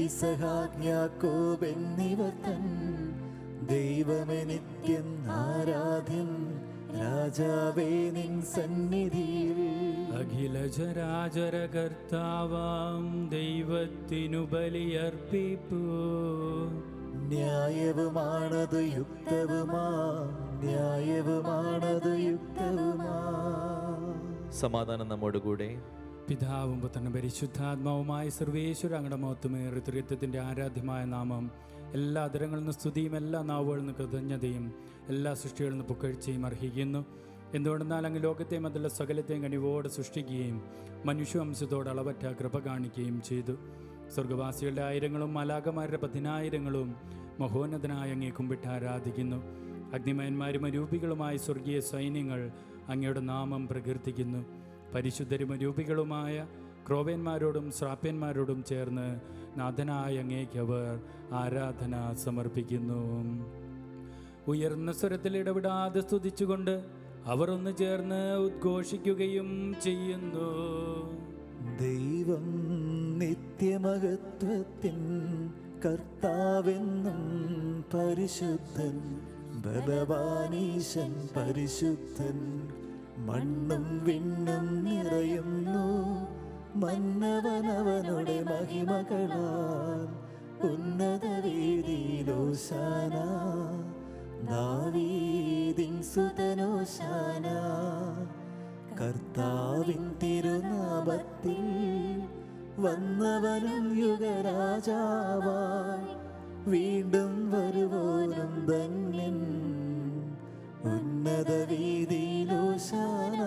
ഇസഹാക്ക് യാക്കോബ് എന്നിവർ തൻ ദൈവമേ നിത്യം ആരാധ്യം, രാജാവേ നിൻ സന്നിധിയിൽ. അഖില ചരാചര കർത്താവാം ദൈവത്തിനു ബലിയർപ്പിപ്പൂ. ന്യായവുമാണത് യുക്തവുമാ, ന്യായവുമാണത് യുക്തവുമാ. സമാധാനം നമ്മോടുകൂടെ. പിതാവും പുത്രനും പരിശുദ്ധാത്മാവുമായ സർവേശ്വര അങ്ങയുടെ മഹത്വമേറിയ ത്രിത്വത്തിൻ്റെ ആരാധ്യമായ നാമം എല്ലാ അതിരങ്ങളിൽ നിന്ന് സ്തുതിയും എല്ലാ നാവുകളിൽ നിന്ന് കൃതജ്ഞതയും എല്ലാ സൃഷ്ടികളിൽ നിന്ന് പുകഴ്ചയും അർഹിക്കുന്നു. എന്തുകൊണ്ടെന്നാൽ അങ്ങ് ലോകത്തെയും അതിലുള്ള സകലത്തെയും കനിവോടെ സൃഷ്ടിക്കുകയും മനുഷ്യവംശത്തോട് അളവറ്റ കൃപ കാണിക്കുകയും ചെയ്തു. സ്വർഗവാസികളുടെ ആയിരങ്ങളും മാലാഖമാരുടെ 10,000ങ്ങളും മഹോന്നതനായ അങ്ങേ കുമ്പിട്ട് ആരാധിക്കുന്നു. അഗ്നിമയന്മാരും അരൂപികളുമായ സ്വർഗീയ സൈന്യങ്ങൾ അങ്ങയുടെ നാമം പ്രകീർത്തിക്കുന്നു. പരിശുദ്ധരും അരൂപികളുമായ ക്രോവേന്മാരോടും ശ്രാപ്യന്മാരോടും ചേർന്ന് നാഥനായ അങ്ങേക്ക് അവർ ആരാധന സമർപ്പിക്കുന്നു. ഉയർന്ന സ്വരത്തിൽ ഇടപെടാതെ സ്തുതിച്ചുകൊണ്ട് അവർ ഒന്ന് ചേർന്ന് ഉദ്ഘോഷിക്കുകയും ചെയ്യുന്നു. ദൈവം നിത്യമഹത്വത്തിൻ കർത്താവെന്നും പരിശുദ്ധൻ, ബലവാനീശൻ പരിശുദ്ധൻ. മണ്ണും വിണ്ണും നിറയുന്നു മന്നവനവനുടെ മഹിമകളാൽ. ഉന്നത വീതിയിലോശാന, ദാവീദിൻ സുതനോശാന. കർത്താവിൻ തിരുനാമത്തിൽ വന്നവനും യുഗരാജാവായി, വീണ്ടും വരുവോനും ധന്യൻ. ഉന്നത വീതിയിലോശാന.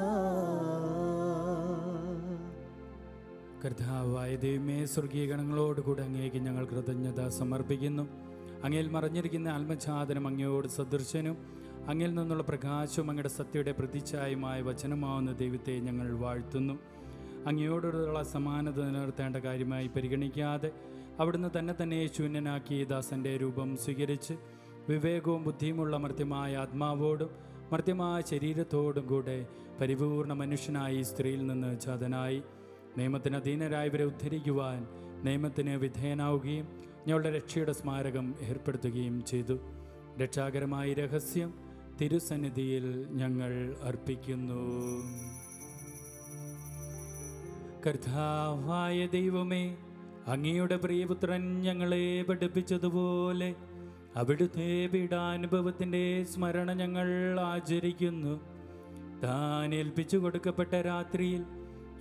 കർത്താവായ ദൈവമേ, സ്വർഗീയ ഗണങ്ങളോടുകൂടി അങ്ങേക്ക് ഞങ്ങൾ കൃതജ്ഞത സമർപ്പിക്കുന്നു. അങ്ങയിൽ മറഞ്ഞിരിക്കുന്ന ആത്മഛാദനം അങ്ങയോട് സദൃശനും അങ്ങിൽ നിന്നുള്ള പ്രകാശവും അങ്ങയുടെ സത്യയുടെ പ്രതിച്ഛായമായ വചനമാവുന്ന ദൈവത്തെ ഞങ്ങൾ വാഴ്ത്തുന്നു. അങ്ങയോടുള്ള സമാനത നിലനിർത്തേണ്ട കാര്യമായി പരിഗണിക്കാതെ അവിടുന്ന് തന്നെ ശൂന്യനാക്കി ദാസൻ്റെ രൂപം സ്വീകരിച്ച് വിവേകവും ബുദ്ധിയുമുള്ള മർത്യമായ ആത്മാവോടും മർത്യമായ ശരീരത്തോടും കൂടെ പരിപൂർണ മനുഷ്യനായി സ്ത്രീയിൽ നിന്ന് ജാതനായി നിയമത്തിന് അധീനരായവരെ ഉദ്ധരിക്കുവാൻ നിയമത്തിന് വിധേയനാവുകയും ഞങ്ങളുടെ രക്ഷയുടെ സ്മാരകം ഏർപ്പെടുത്തുകയും ചെയ്തു. രക്ഷാകരമായ രഹസ്യം തിരുസന്നിധിയിൽ ഞങ്ങൾ അർപ്പിക്കുന്നു. കർത്താവായ ദൈവമേ, അങ്ങയുടെ പ്രിയപുത്രൻ ഞങ്ങളെ പഠിപ്പിച്ചതുപോലെ അവിടുത്തെ പീഡാനുഭവത്തിൻ്റെ സ്മരണ ഞങ്ങൾ ആചരിക്കുന്നു. താൻ ഏൽപ്പിച്ചു കൊടുക്കപ്പെട്ട രാത്രിയിൽ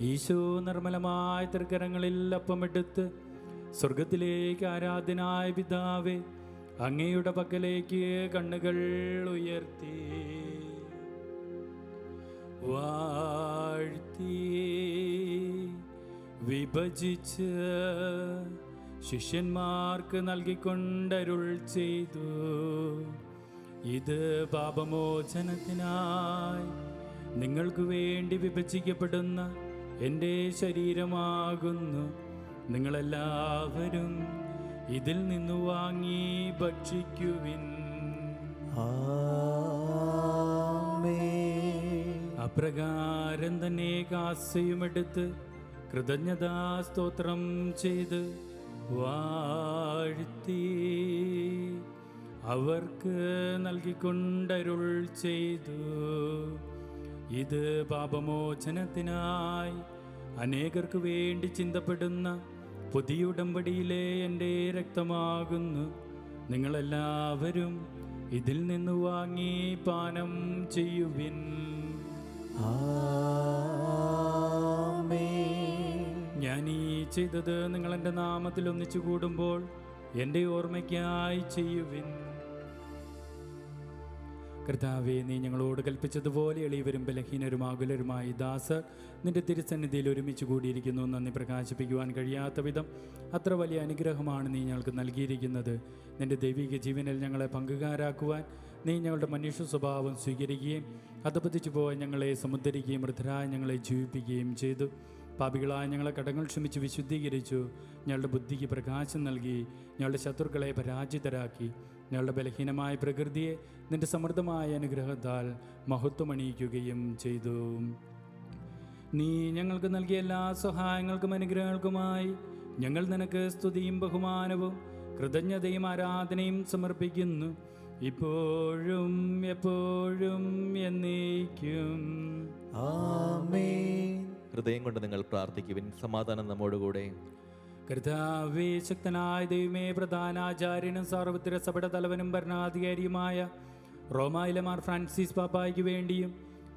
ഈശോ നിർമ്മലമായ തൃക്കരങ്ങളിൽ അപ്പമെടുത്ത് സ്വർഗത്തിലേക്ക് ആരാധനായ പിതാവേ, അങ്ങയുടെ പക്കലേക്ക് കണ്ണുകൾ ഉയർത്തി വാഴ്ത്തി വിഭജിച്ച് ശിഷ്യന്മാർക്ക് നൽകിക്കൊണ്ടരുൾ ചെയ്തു. ഇത് പാപമോചനത്തിനായി നിങ്ങൾക്ക് വേണ്ടി വിഭജിക്കപ്പെടുന്ന എൻ്റെ ശരീരമാകുന്നു. നിങ്ങളെല്ലാവരും ഇതിൽ നിന്ന് വാങ്ങി ഭക്ഷിക്കുവിൻ. അപ്രകാരം തന്നെ കാസയുമെടുത്ത് കൃതജ്ഞതാ സ്തോത്രം ചെയ്ത് വാഴ്ത്തി അവർക്ക് നൽകിക്കൊണ്ടരുൾ ചെയ്തു, ഇത് പാപമോചനത്തിനായി അനേകർക്ക് വേണ്ടി ചിന്തപ്പെടുന്ന പുതിയ ഉടമ്പടിയിലെ എൻ്റെ രക്തമാകുന്നു. നിങ്ങളെല്ലാവരും ഇതിൽ നിന്ന് വാങ്ങി പാനം ചെയ്യുവിൻ. ഞാൻ ഈ ചെയ്തത് നിങ്ങൾ എൻ്റെ നാമത്തിൽ ഒന്നിച്ചു കൂടുമ്പോൾ എൻ്റെ ഓർമ്മയ്ക്കായി ചെയ്യുവിൻ. കർത്താവേ, നീ ഞങ്ങളോട് കൽപ്പിച്ചതുപോലെ എളിയവരും ബലഹീനരും ആകുലരുമായി ദാസർ നിന്റെ തിരുസന്നിധിയിൽ ഒരുമിച്ച് കൂടിയിരിക്കുന്നു. നന്ദി പ്രകാശിപ്പിക്കുവാൻ കഴിയാത്ത വിധം അത്ര വലിയ അനുഗ്രഹമാണ് നീ ഞങ്ങൾക്ക് നൽകിയിരിക്കുന്നത്. നിന്റെ ദൈവിക ജീവനിൽ ഞങ്ങളെ പങ്കുകാരാക്കുവാൻ നീ ഞങ്ങളുടെ മനുഷ്യ സ്വഭാവം സ്വീകരിക്കുകയും അധപതിച്ചു പോയ ഞങ്ങളെ സമുദ്ധരിക്കുകയും വൃദ്ധരായ ഞങ്ങളെ ജീവിപ്പിക്കുകയും ചെയ്തു. പാപികളായ ഞങ്ങളെ കടങ്ങൾ ക്ഷമിച്ച് വിശുദ്ധീകരിച്ചു. ഞങ്ങളുടെ ബുദ്ധിക്ക് പ്രകാശം നൽകി. ഞങ്ങളുടെ ശത്രുക്കളെ പരാജിതരാക്കി. ഞങ്ങളുടെ ബലഹീനമായ പ്രകൃതിയെ നിന്റെ സമൃദ്ധമായ അനുഗ്രഹത്താൽ മഹത്വമണിയിക്കുകയും ചെയ്തു. നീ ഞങ്ങൾക്ക് നൽകിയ എല്ലാ സഹായങ്ങൾക്കും അനുഗ്രഹങ്ങൾക്കുമായി ഞങ്ങൾ നിനക്ക് സ്തുതിയും ബഹുമാനവും കൃതജ്ഞതയും ആരാധനയും സമർപ്പിക്കുന്നു, ഇപ്പോഴും എപ്പോഴും എന്നേക്കും. ആമേൻ. ഹൃദയം കൊണ്ട് നിങ്ങൾ പ്രാർത്ഥിക്കുവിൻ. സമാധാനം നമ്മോടുകൂടെ. കർത്താവേ, ശക്തനായ ദൈവമേ, പ്രധാനാചാര്യനും സാർവത്രിക സഭയുടെ തലവനും ഭരണാധികാരിയുമായ റോമായിലെ മാർ ഫ്രാൻസിസ് പാപ്പായ്ക്ക് വേണ്ടിയും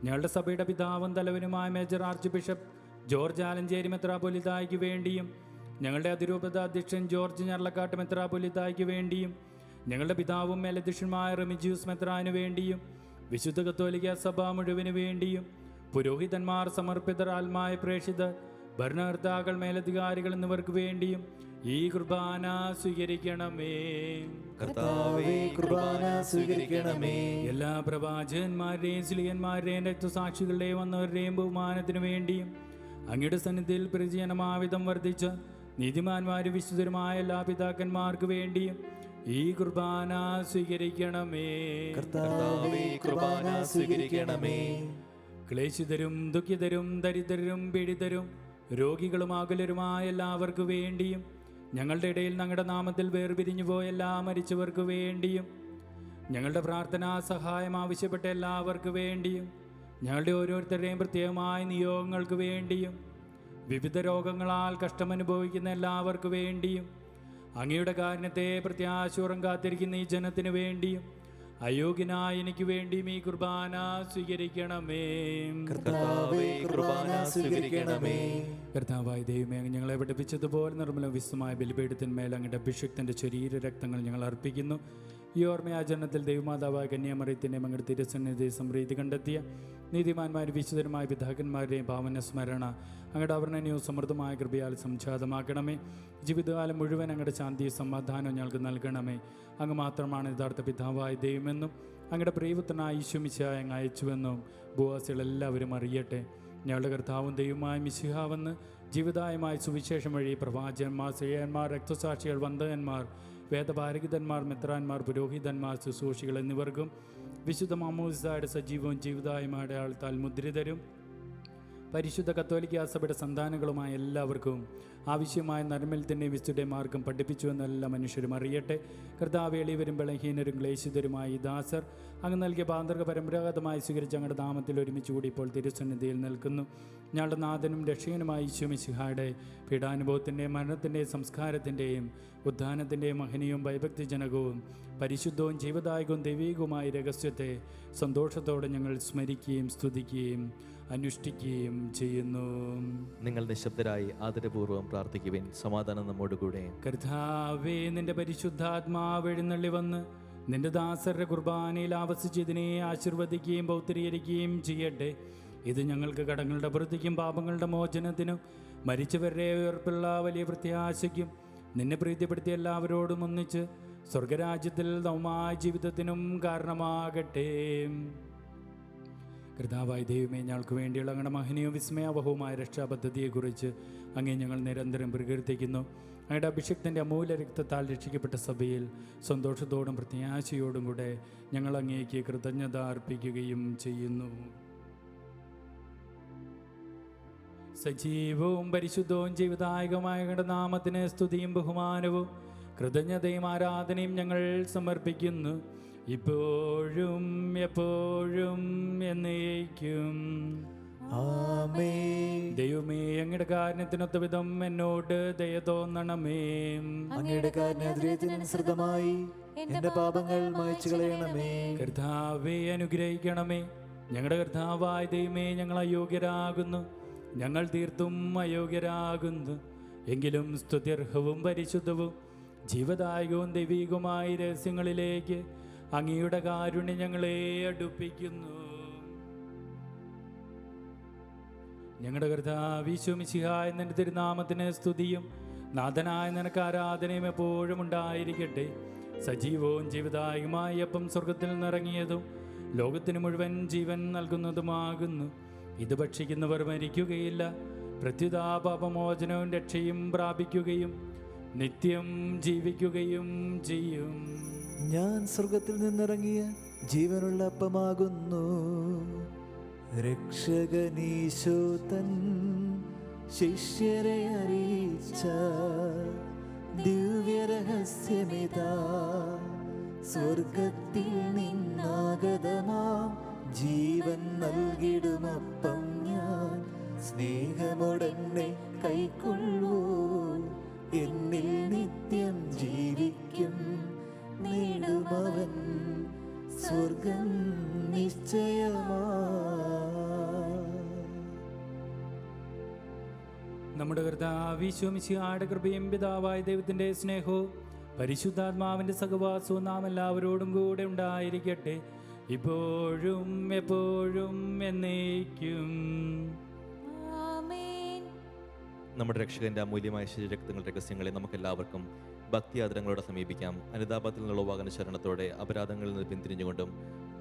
ഞങ്ങളുടെ സഭയുടെ പിതാവും തലവനുമായ major archbishop George Alencherry മെത്രാപ്പൊലീത്തായ്ക്ക് വേണ്ടിയും ഞങ്ങളുടെ അതിരൂപത അധ്യക്ഷൻ ജോർജ് ഞർലക്കാട്ട് മെത്രാപ്പൊലീത്തായ്ക്ക് വേണ്ടിയും ഞങ്ങളുടെ പിതാവും മേലധ്യക്ഷനുമായ റെമിജിയൂസ് മെത്രാന് വേണ്ടിയും വിശുദ്ധ കത്തോലിക്ക സഭ മുഴുവന് വേണ്ടിയും പുരോഹിതന്മാർ, സമർപ്പിതർ, ആത്മായ പ്രേക്ഷിതർ, ഭരണകർത്താക്കൾ, മേലധികാരികൾ എന്നിവർക്ക് വേണ്ടിയും ഈ കുർബാന സ്വീകരിക്കണമേ. കർത്താവേ, കുർബാന സ്വീകരിക്കണമേ. എല്ലാ പ്രവാചകന്മാരുടെയും സ്ലീഹന്മാരുടെയും രക്തസാക്ഷികളുടെയും വന്നവരുടെയും ബഹുമാനത്തിനു വേണ്ടിയും അങ്ങയുടെ സന്നിധിയിൽ പരിചയനമാവിധം വർദ്ധിച്ച നീതിമാന്മാരും വിശുദ്ധരുമായ എല്ലാ പിതാക്കന്മാർക്ക് വേണ്ടിയും ഈ കുർബാന സ്വീകരിക്കണമേ. കർത്താവേ, കുർബാന സ്വീകരിക്കണമേ. ക്ലേശിതരും ദുഃഖിതരും ദരിദ്രരും പീഡിതരും രോഗികളും ആകുലരുമായ എല്ലാവർക്കു വേണ്ടിയും ഞങ്ങളുടെ ഇടയിൽ ഞങ്ങളുടെ നാമത്തിൽ വേർപിരിഞ്ഞു പോയ എല്ലാ മരിച്ചവർക്ക് വേണ്ടിയും ഞങ്ങളുടെ പ്രാർത്ഥനാ സഹായം ആവശ്യപ്പെട്ട എല്ലാവർക്കു വേണ്ടിയും ഞങ്ങളുടെ ഓരോരുത്തരുടെയും പ്രത്യേകമായ നിയോഗങ്ങൾക്ക് വേണ്ടിയും വിവിധ രോഗങ്ങളാൽ കഷ്ടമനുഭവിക്കുന്ന എല്ലാവർക്കു വേണ്ടിയും അങ്ങയുടെ കാരുണ്യത്തെ പ്രത്യാശൂറം കാത്തിരിക്കുന്ന ഈ ജനത്തിനു വേണ്ടിയും അയോഗ്യനായ എനിക്ക് വേണ്ടിയും ഈ കുർബാന സ്വീകരിക്കണമേ. കർത്താവേ, കുർബാന സ്വീകരിക്കണമേ. കർത്താവായ ദൈവമേ, അങ്ങ് ഞങ്ങളെ പഠിപ്പിച്ചതുപോലെ നിർമ്മല വിശുദ്ധമായ ബലിപീഠത്തിന്മേൽ അങ്ങയുടെ അഭിഷിക്തന്റെ ശരീര രക്തങ്ങൾ ഞങ്ങൾ അർപ്പിക്കുന്നു. ഈ ഓർമ്മയാചരണത്തിൽ ദൈവമാതാവായ കന്യാമറിയത്തിൻ്റെയും അങ്ങയുടെ തിരുസന്നിധി സമൃദ്ധി കണ്ടെത്തിയ നീതിമാന്മാരും വിശുദ്ധരുമായ പിതാക്കന്മാരുടെയും പാവന സ്മരണ അങ്ങയുടെ അവർണ്ണനീയവും സമൃദ്ധമായ കൃപയാൽ സംജാതമാക്കണമേ. ജീവിതകാലം മുഴുവൻ അങ്ങയുടെ ശാന്തിയും സമാധാനവും ഞങ്ങൾക്ക് നൽകണമേ. അങ്ങ് മാത്രമാണ് യഥാർത്ഥ പിതാവായ ദൈവമെന്നും അങ്ങയുടെ പ്രിയപുത്രനായ ഈശോ മിശിഹായെ അങ്ങ് അയച്ചുവെന്നും ഭൂവാസികളെല്ലാവരും അറിയട്ടെ. ഞങ്ങളുടെ കർത്താവും ദൈവമായ മിശിഹാവെന്ന് ജീവിതായമായ സുവിശേഷം വഴി പ്രവാചകന്മാർ, ശ്രേയന്മാർ, രക്തസാക്ഷികൾ, വന്ദകന്മാർ, വേദപാരഹിതന്മാർ, മെത്രാന്മാർ, പുരോഹിതന്മാർ, ശുശ്രൂഷികൾ എന്നിവർക്കും വിശുദ്ധ മാമോദിസയുടെ സജീവവും ജീവിതായമായ അടയാളത്താൽ മുദ്രിതരും പരിശുദ്ധ കത്തോലിക്ക സഭയുടെ സന്താനങ്ങളുമായ എല്ലാവർക്കും ആവശ്യമായ നന്മത്തിൻ്റെയും വിശുദ്ധ മാർഗം പഠിപ്പിച്ചുവെന്ന് എല്ലാ മനുഷ്യരും അറിയട്ടെ. കർത്താവ്, എളിയവരും ബലഹീനരും ക്ലേശിതരുമായി ഈ ദാസർ അങ്ങ് നൽകിയ പാന്തർക പരമ്പരാഗതമായി സ്വീകരിച്ച് അങ്ങയുടെ നാമത്തിൽ ഒരുമിച്ച് കൂടി ഇപ്പോൾ തിരുസന്നിധിയിൽ നിൽക്കുന്നു. ഞങ്ങളുടെ നാഥനും രക്ഷകനുമായ ഈശോ മിശിഹായുടെ പീഡാനുഭവത്തിൻ്റെയും മരണത്തിൻ്റെയും സംസ്കാരത്തിൻ്റെയും ഉദ്ധാനത്തിൻ്റെയും മഹനീയവും ഭയഭക്തിജനകവും പരിശുദ്ധവും ജീവദായകവും ദൈവികവുമായ രഹസ്യത്തെ സന്തോഷത്തോടെ ഞങ്ങൾ സ്മരിക്കുകയും സ്തുതിക്കുകയും അനുഷ്ഠിക്കുകയും ചെയ്യുന്നു. നിങ്ങൾ നിശബ്ദരായി ആദരപൂർവ്വം പ്രാർത്ഥിക്കുവിൻ. സമാധാനം നമ്മോടുകൂടെ. കർത്താവേ, നിന്റെ പരിശുദ്ധാത്മാവ് എഴുന്നള്ളി വന്ന് നിന്റെ ദാസരുടെ കുർബാനയിൽ ആവസിച്ചതിനെ ആശീർവദിക്കുകയും പൗത്രീകരിക്കുകയും ചെയ്യട്ടെ. ഇത് ഞങ്ങൾക്ക് കടങ്ങളുടെ വൃത്തിക്കും പാപങ്ങളുടെ മോചനത്തിനും മരിച്ചവരുടെ ഉയർപ്പുള്ള വലിയ പ്രത്യാശയ്ക്കും നിന്നെ പ്രീതിപ്പെടുത്തിയ എല്ലാവരോടും ഒന്നിച്ച് സ്വർഗരാജ്യത്തിൽ നവമായ ജീവിതത്തിനും കാരണമാകട്ടെ. കർത്താവായ ദൈവമേ, ഞങ്ങൾക്ക് വേണ്ടിയുള്ള അങ്ങയുടെ മഹനീയവും വിസ്മയാവഹവുമായ രക്ഷാപദ്ധതിയെക്കുറിച്ച് അങ്ങേ ഞങ്ങൾ നിരന്തരം പ്രകീർത്തിക്കുന്നു. അങ്ങയുടെ അഭിഷേകത്തിൻ്റെ അമൂല്യ രക്തത്താൽ രക്ഷിക്കപ്പെട്ട സഭയിൽ സന്തോഷത്തോടും പ്രത്യാശയോടും കൂടെ ഞങ്ങൾ അങ്ങേക്ക് കൃതജ്ഞത അർപ്പിക്കുകയും ചെയ്യുന്നു. സജീവവും പരിശുദ്ധവും ജീവിതായകമായ അങ്ങയുടെ നാമത്തിന് സ്തുതിയും ബഹുമാനവും കൃതജ്ഞതയും ആരാധനയും ഞങ്ങൾ സമർപ്പിക്കുന്നു, ഇപ്പോഴും എപ്പോഴും എന്നേക്കും. ആമേൻ. ദൈവമേ, അങ്ങയുടെ കാരുണ്യത്തിനൊത്ത വിധം എന്നോട് ദയ തോന്നണമേ. അങ്ങയുടെ കാരുണ്യാതിരേയത്തിനനുസൃതമായി എന്റെ പാപങ്ങൾ മായ്ച്ചു കളയണമേ. കർത്താവെ, അനുഗ്രഹിക്കണമേ. ഞങ്ങളുടെ കർത്താവായ ദൈവമേ, ഞങ്ങൾ അയോഗ്യരാകുന്നു, ഞങ്ങൾ തീർത്തും അയോഗ്യരാകുന്നു. എങ്കിലും സ്തുത്യർഹവും പരിശുദ്ധവും ജീവദായകവും ദൈവികവുമായ രഹസ്യങ്ങളിലേക്ക് അങ്ങയുടെ കാരുണ്യം ഞങ്ങളെ അടുപ്പിക്കുന്നു. ഞങ്ങളുടെ കർത്താവ് ഈശോ മിശിഹായ നിന്റെ തിരുനാമത്തിന് സ്തുതിയും നാഥനായ നിനക്ക് ആരാധനയും എപ്പോഴും ഉണ്ടായിരിക്കട്ടെ. സജീവവും ജീവദായകമായ അപ്പം സ്വർഗത്തിൽ നിന്നിറങ്ങിയതും ലോകത്തിന് മുഴുവൻ ജീവൻ നൽകുന്നതുമാകുന്നു. ഇത് ഭക്ഷിക്കുന്നവർ മരിക്കുകയില്ല, പ്രത്യുത പാപമോചനവും രക്ഷയും പ്രാപിക്കുകയും നിത്യം ജീവിക്കുകയും ചെയ്യും. ഞാൻ സ്വർഗത്തിൽ നിന്നിറങ്ങിയ ജീവനുള്ള അപ്പമാകുന്നു. രക്ഷകനീശോ തൻ ശിഷ്യരെ അറിയിച്ച ദിവ്യരഹസ്യമിതാ, സ്വർഗത്തിൽ നിന്നാഗതമാം ജീവൻ നൽകിടുമപ്പം ഞാൻ. സ്നേഹമോടെന്നെ കൈക്കൊള്ളൂ, എന്നിൽ നിത്യം ജീവിക്കും. നേടുമവൻ സ്വർഗം നിശ്ചയമാ. നമ്മുടെ കർത്താവ് ഈശോ മിശിഹായുടെ കൃപയും പിതാവായ ദൈവത്തിൻ്റെ സ്നേഹവും പരിശുദ്ധാത്മാവിൻ്റെ സഹവാസവും നാം എല്ലാവരോടും കൂടെ ഉണ്ടായിരിക്കട്ടെ, ഇപ്പോഴും എപ്പോഴും എന്നേക്കും. ആമേൻ. നമ്മുടെ രക്ഷകന്റെ അമൂല്യമായ ശരീരരക്തങ്ങളുടെ രഹസ്യങ്ങളെ നമുക്കെല്ലാവർക്കും ഭക്തിയാദരങ്ങളോടെ സമീപിക്കാം. അനുതാപത്തിൽ നിന്നുള്ള വാഹന ശരണത്തോടെ അപരാധങ്ങളിൽ നിന്ന് പിന്തിരിഞ്ഞുകൊണ്ടും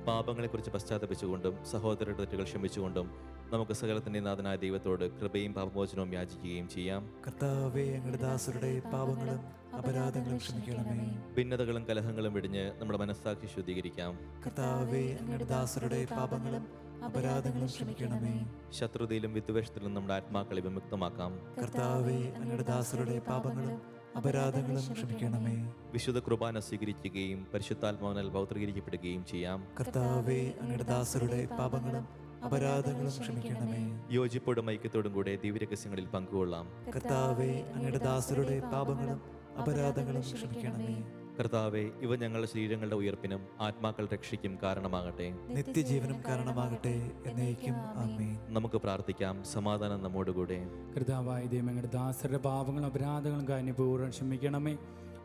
പാപങ്ങളെക്കുറിച്ച് പശ്ചാത്തപിച്ചുകൊണ്ടും സഹോദരരുടെ തെറ്റുകൾ ക്ഷമിച്ചുകൊണ്ടും നമുക്ക് സകലത്തിൻ്റെ നാഥനായ ദൈവത്തോട് കൃപയും പാപമോചനവും യാചിക്കുകയും ചെയ്യാം. കർത്താവേ, അങ്ങയുടെ ദാസരുടെ പാപങ്ങളും അപരാധങ്ങളും ക്ഷമിക്കണമേ. ഭിന്നതകളും കലഹങ്ങളും വെടിഞ്ഞ് നമ്മുടെ മനസ്സാക്ഷി ശുദ്ധീകരിക്കാം. കർത്താവേ, അങ്ങയുടെ ദാസരുടെ പാപങ്ങളും അപരാധങ്ങളും ക്ഷമിക്കണമേ. ശത്രുതയിലും വിദ്വേഷത്തിലും നമ്മുടെ ആത്മാക്കളെ വിമുക്തമാക്കാം. കർത്താവേ, അങ്ങയുടെ ദാസരുടെ പാപങ്ങളും അപരാധങ്ങളും ക്ഷമിക്കണമേ. വിശുദ്ധ കുർബാന സ്വീകരിക്കുകയും പരിശുദ്ധാത്മാവിനാൽ പൗത്രീകരിക്കപ്പെടുകയും ചെയ്യാം. കർത്താവേ, അങ്ങയുടെ ദാസരുടെ പാപങ്ങളും അപരാധങ്ങളും ക്ഷമിക്കണമേ. യോജിപ്പോടും ഐക്യത്തോടും കൂടെ ദിവ്യരഹസ്യങ്ങളിൽ പങ്കുകൊള്ളാം. കർത്താവേ, അങ്ങയുടെ ദാസരുടെ പാപങ്ങളും അപരാധങ്ങളും ക്ഷമിക്കണമേ. കർത്താവെ, ഇവ ഞങ്ങളുടെ ശരീരങ്ങളുടെ ഉയർപ്പിനും ആത്മാക്കളുടെ രക്ഷയ്ക്കും കാരണമാകട്ടെ. നിത്യജീവനും കാരണമാകട്ടെ. എന്നേക്കും ആമേൻ. നമുക്ക് പ്രാർത്ഥിക്കാം. സമാധാനം നമ്മോടുകൂടെ. കർത്താവായ ദൈവമേ, അങ്ങയുടെ ദാസരുടെ പാപങ്ങളും അപരാധങ്ങളും കാന്യപൂർവ്വം ക്ഷമിക്കണമേ.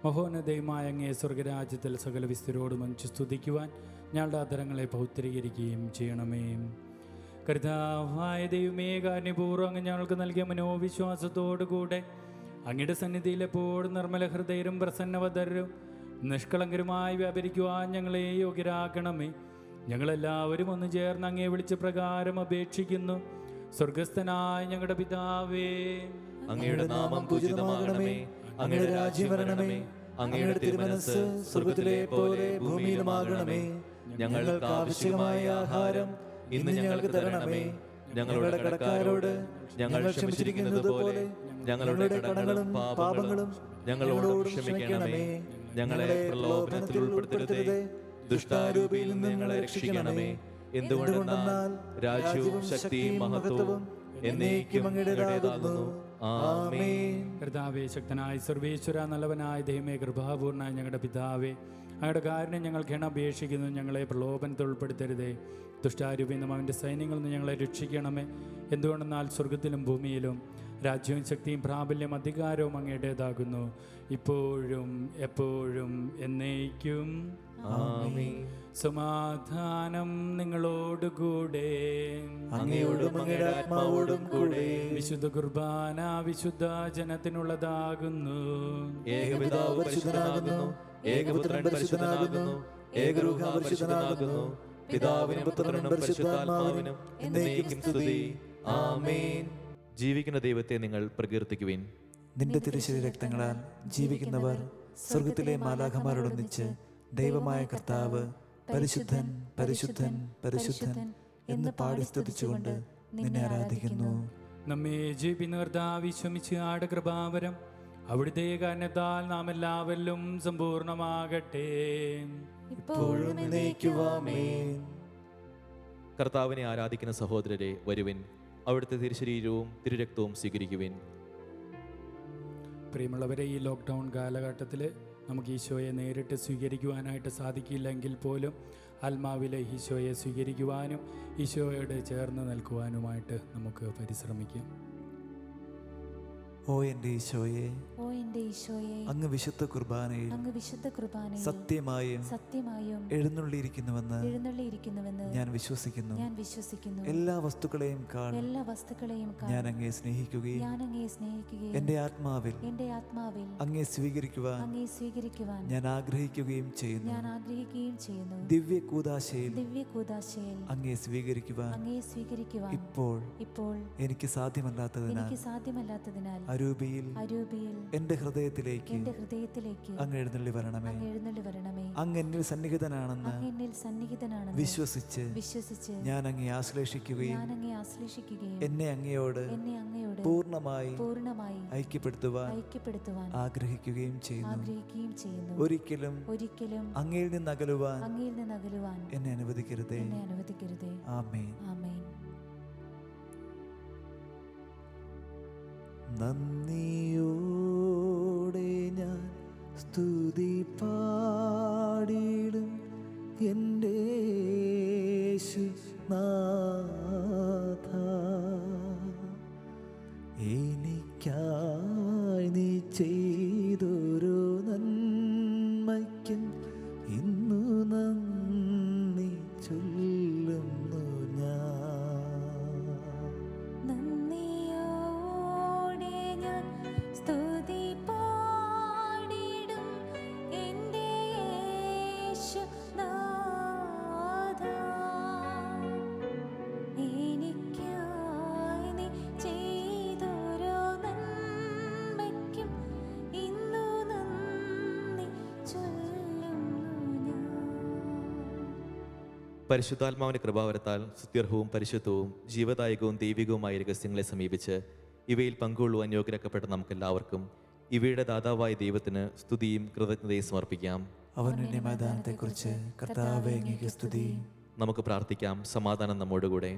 മഹോന്നതയുമായ അങ്ങേ സ്വർഗരാജ്യത്തിൽ സകല വിസ്തരോട് മഞ്ചു സ്തുതിക്കുവാൻ ഞങ്ങളുടെ ആദരങ്ങളെ പൗത്രീകരിക്കുകയും ചെയ്യണമേ. കർത്താവായ ദൈവമേ, കാന്യപൂർവ്വം അങ്ങ് ഞങ്ങൾക്ക് നൽകിയ മനോവിശ്വാസത്തോടുകൂടെ അങ്ങയുടെ സന്നിധിയിൽ എപ്പോഴും നിർമ്മല ഹൃദയരും പ്രസന്നവദരും നിഷ്കളങ്കരുമായി വ്യാപരിക്കുവാൻ ഞങ്ങളെ യോഗ്യരാക്കണമേ. ഞങ്ങളെല്ലാവരും ഒന്ന് ചേർന്ന് അങ്ങേ വിളിച്ച പ്രകാരം അപേക്ഷിക്കുന്നു. സ്വർഗസ്ഥനായ ഞങ്ങളുടെ പിതാവേ, അങ്ങയുടെ നാമം പൂജിതമാകണമേ. അങ്ങയുടെ രാജ്യം വരണമേ. അങ്ങയുടെ തിരുമനസ്സ് സ്വർഗ്ഗത്തിലെ പോലെ ഭൂമിയിലുമാകണമേ. ഞങ്ങൾക്ക് ആവശ്യമായ ആഹാരം ഇന്ന് ഞങ്ങൾക്ക് തരണമേ. ഞങ്ങളുടെ കടക്കാരോട് ഞങ്ങൾ ക്ഷമിച്ചിരിക്കുന്നത് പോലെ ഞങ്ങളുടെ കടങ്ങളും പാപങ്ങളും ഞങ്ങളോട് ക്ഷമിക്കണമേ. ഞങ്ങളെ പ്രലോഭനത്തിൽ ഉൾപ്പെടുത്തരുതേ, ദുഷ്ടാരൂപിയിൽ നിന്ന് ഞങ്ങളെ രക്ഷിക്കണമേ. എന്തുകൊണ്ടെന്നാൽ രാജ്യവും ശക്തിയും മഹത്വവും എന്നേക്കും അങ്ങയുടേതാകുന്നു. ആമേൻ. കർത്താവേ, ശക്തനായ സർവേശ്വര, നല്ലവനായ ദൈവമേ, കൃപാപൂർണ്ണ ഞങ്ങളുടെ പിതാവേ, അങ്ങയുടെ കാരുണ്യം ഞങ്ങൾക്ക് അപേക്ഷിക്കുന്നു. ഞങ്ങളെ പ്രലോഭനത്തിൽ ഉൾപ്പെടുത്തരുതേ, ദുഷ്ടാരൂപിയിൽ നിന്നും അവൻ്റെ സൈന്യങ്ങളിൽ നിന്ന് ഞങ്ങളെ രക്ഷിക്കണമേ. എന്തുകൊണ്ടെന്നാൽ സ്വർഗത്തിലും ഭൂമിയിലും രാജ്യവും ശക്തിയും പ്രാബല്യം അധികാരവും അങ്ങയുടേതാകുന്നു, ഇപ്പോഴും എപ്പോഴും എന്നേക്കും. ആമേൻ. സമാധാനം നിങ്ങളോടുകൂടെ, അങ്ങയോടും അങ്ങയുടെ ആത്മാവോടും കൂടെ. വിശുദ്ധ കുർബാന വിശുദ്ധ ജനത്തിനുള്ളതാകുന്നു. ഏകപിതാവ് പരിശുദ്ധനാകുന്നു, ഏകപുത്രൻ പരിശുദ്ധനാകുന്നു, ഏകരൂഹ പരിശുദ്ധനാകുന്നു, പിതാവിനും പുത്രനും പരിശുദ്ധാത്മാവിനും എന്നേക്കും സ്തുതി. ആമേൻ. ജീവിക്കുന്ന ദൈവത്തെ നിങ്ങൾ പ്രകീർത്തിക്കുവിൻ. നിന്റെ തിരുശരീര രക്തങ്ങളാൽ ജീവിക്കുന്നവർ സ്വർഗത്തിലെ മാലാഖമാരോടൊന്നിച്ച് ദൈവമായ കർത്താവ് പരിശുദ്ധൻ പരിശുദ്ധൻ പരിശുദ്ധൻ എന്ന് പാടി സ്തുതിച്ചുകൊണ്ട് നിന്നെ ആരാധിക്കുന്നു. നമ്മെ ജീവിക്കുന്ന കർത്താവ് വിശ്വമിച്ച് ആട് കൃപാവരം അവിടുത്തെ കാരണത്താൽ നാം എല്ലാവരിലും സമ്പൂർണമാകട്ടെ. ഇപ്പോഴും എന്നേക്കും ആമേൻ. കർത്താവിനെ ആരാധിക്കുന്ന സഹോദരരെ, വരുവിൻ, അവിടുത്തെ തിരുശരീരവും തിരുരക്തവും സ്വീകരിക്കുവിൻ. പ്രിയമുള്ളവരെ, ഈ ലോക്ക്ഡൗൺ കാലഘട്ടത്തിൽ നമുക്ക് ഈശോയെ നേരിട്ട് സ്വീകരിക്കുവാനായിട്ട് സാധിക്കില്ലെങ്കിൽ പോലും ആത്മാവിലെ ഈശോയെ സ്വീകരിക്കുവാനും ഈശോയോട് ചേർന്ന് നിൽക്കുവാനുമായിട്ട് നമുക്ക് പരിശ്രമിക്കാം. ഓ എൻ്റെ ഈശോയെ, ഓ എൻ്റെ ഈശോയെ, അങ്ങ് വിശുദ്ധ കുർബാനയിൽ സത്യമായും എഴുന്നള്ളിയിരിക്കുന്നുവെന്ന് ഞാൻ വിശ്വസിക്കുന്നു. എല്ലാ വസ്തുക്കളെയും ഞാൻ അങ്ങയെ സ്നേഹിക്കുകയും എൻ്റെ ആത്മാവിൽ അങ്ങയെ സ്വീകരിക്കുവാൻ ഞാൻ ആഗ്രഹിക്കുകയും ചെയ്യുന്നു. ദിവ്യ കൂദാശയിൽ അങ്ങയെ സ്വീകരിക്കുവാൻ ഇപ്പോൾ എനിക്ക് സാധ്യമല്ലാത്തതിനാൽ അരൂപിയിൽ എന്റെ ഹൃദയത്തിലേക്ക് അങ്ങ് എഴുന്നള്ളി വരണമേ. അങ്ങ് എന്നിൽ സന്നിഹിതനാണെന്ന് വിശ്വസിച്ച് ഞാൻ അങ്ങയെ ആശ്ലേഷിക്കുകയും എന്നെ അങ്ങയോട് പൂർണ്ണമായി ഐക്യപ്പെടുത്തുവാൻ ആഗ്രഹിക്കുകയും ചെയ്യുന്നു. ഒരിക്കലും അങ്ങയിൽ നിന്ന് അകലുവാൻ എന്നെ അനുവദിക്കരുതേ. ആമേൻ. നന്ദിയോടെ ഞാൻ സ്തുതി പാടിടും എൻ്റെ യേശുനാഥ. എനിക്കായി നീ ചെയ്തൊരു നന്മയ്ക്കും ഇന്നു നന്ദി ചൊല്ലുന്നു ഞാൻ. പരിശുദ്ധാത്മാവിന്റെ കൃപാവരത്താൽ സ്തുത്യർഹവും പരിശുദ്ധവും ജീവദായകവും ദൈവികവുമായ രഹസ്യങ്ങളെ സമീപിച്ച് ഇവയിൽ പങ്കുകൊള്ളുവാൻ യോഗ്യരാക്കപ്പെട്ട നമുക്കെല്ലാവർക്കും ഇവയുടെ ദാതാവായ ദൈവത്തിന് സ്തുതിയും കൃതജ്ഞതയും സമർപ്പിക്കാം. അവന്റെ മൈതാനത്തെക്കുറിച്ച് കർത്താവേ അങ്ങേക്ക് സ്തുതി. നമുക്ക് പ്രാർത്ഥിക്കാം. സമാധാനം നമ്മോടുകൂടെ.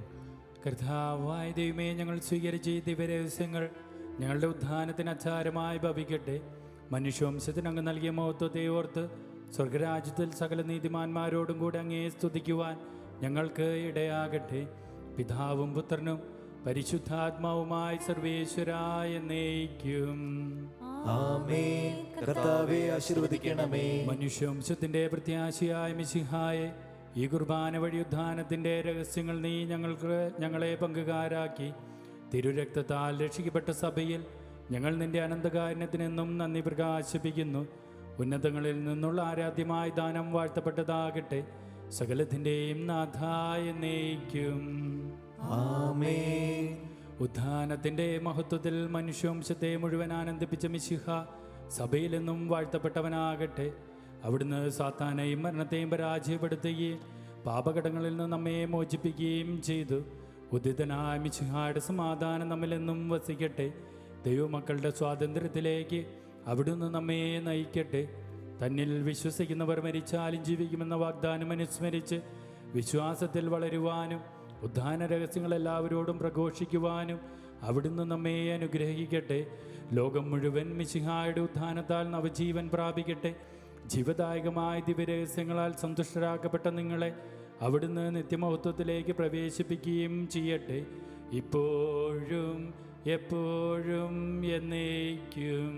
കർത്താവായ ദൈവമേ, ഞങ്ങൾ സ്വീകരിച്ച ഈ ദിവ്യരഹസ്യങ്ങൾ ഞങ്ങളുടെ ഉദ്ധാനത്തിന് അച്ചാരമായി ഭവിക്കട്ടെ. മനുഷ്യവംശത്തിന് അങ്ങ് നൽകിയ മഹത്വത്തെ ഓർത്ത് സ്വർഗരാജ്യത്തിൽ സകല നീതിമാന്മാരോടും കൂടെ അങ്ങയെ സ്തുതിക്കുവാൻ ഞങ്ങൾക്ക് ഇടയാകട്ടെ. പിതാവും പുത്രനും പരിശുദ്ധാത്മാവുമായി സർവേശ്വരായ എന്നേക്കും ആമേൻ. കർത്താവേ ആശീർവദിക്കണമേ. മനുഷ്യവംശത്തിന്റെ പ്രത്യാശയായ മിശിഹായെ, ഈ കുർബാന വഴി ഉദ്ധാനത്തിന്റെ രഹസ്യങ്ങൾ നീ ഞങ്ങളെ പങ്കുകാരാക്കി. തിരുരക്തത്താൽ രക്ഷിക്കപ്പെട്ട സഭയിൽ ഞങ്ങൾ നിന്റെ അനന്തകാരുണ്യത്തിനെന്നും നന്ദി പ്രകാശിപ്പിക്കുന്നു. ഉന്നതങ്ങളിൽ നിന്നുള്ള ആരാധ്യമായ ദാനം വാഴ്ത്തപ്പെട്ടതാകട്ടെ. സകലത്തിൻ്റെയും നാഥായ എന്നേക്കും ആമേൻ. ഉദ്ധാനത്തിൻ്റെ മഹത്വത്തിൽ മനുഷ്യവംശത്തെ മുഴുവൻ ആനന്ദിപ്പിച്ച മിശിഹ സഭയിലെന്നും വാഴ്ത്തപ്പെട്ടവനാകട്ടെ. അവിടുന്ന് സാത്താനെയും മരണത്തെയും പരാജയപ്പെടുത്തുകയും പാപകടങ്ങളിൽ നിന്ന് നമ്മെ മോചിപ്പിക്കുകയും ചെയ്തു. ഉദ്ധിതനായ മിശിഹായുടെ സമാധാനം നമ്മിലെന്നും വസിക്കട്ടെ. ദൈവമക്കളുടെ സ്വാതന്ത്ര്യത്തിലേക്ക് അവിടുന്ന് നമ്മെ നയിക്കട്ടെ. തന്നിൽ വിശ്വസിക്കുന്നവർ മരിച്ചാലും ജീവിക്കുമെന്ന വാഗ്ദാനം അനുസ്മരിച്ച് വിശ്വാസത്തിൽ വളരുവാനും ഉദ്ധാന രഹസ്യങ്ങൾ എല്ലാവരോടും പ്രഘോഷിക്കുവാനും അവിടുന്ന് നമ്മെ അനുഗ്രഹിക്കട്ടെ. ലോകം മുഴുവൻ മിശിഹായുടെ ഉദ്ധാനത്താൽ നവജീവൻ പ്രാപിക്കട്ടെ. ജീവദായകമായ ദിവ്യരഹസ്യങ്ങളാൽ സന്തുഷ്ടരാക്കപ്പെട്ട നിങ്ങളെ അവിടുന്ന് നിത്യമഹത്വത്തിലേക്ക് പ്രവേശിപ്പിക്കുകയും ചെയ്യട്ടെ. ഇപ്പോഴും എപ്പോഴും എന്നേക്കും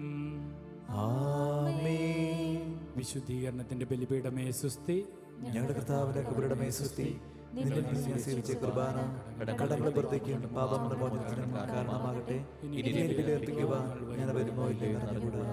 ആമേൻ. വിശുദ്ധീകരണത്തിന്റെ ബലിപീഠമേ സുസ്തി. ഞങ്ങളുടെ കർത്താവിന്റെ കബറിടമേ സുസ്തി. നിന്നിൽ സ്വീകരിച്ച കുർബാന കടങ്ങളുടെ പുറത്തേക്കും പാപങ്ങളുടെ മോചനത്തിനും കാരണമാകട്ടെ. ഇനി ബലിയർപ്പിക്കുവാൻ ഞാൻ വരുമോ ഇല്ലയോ എന്നറിഞ്ഞുകൂടാ.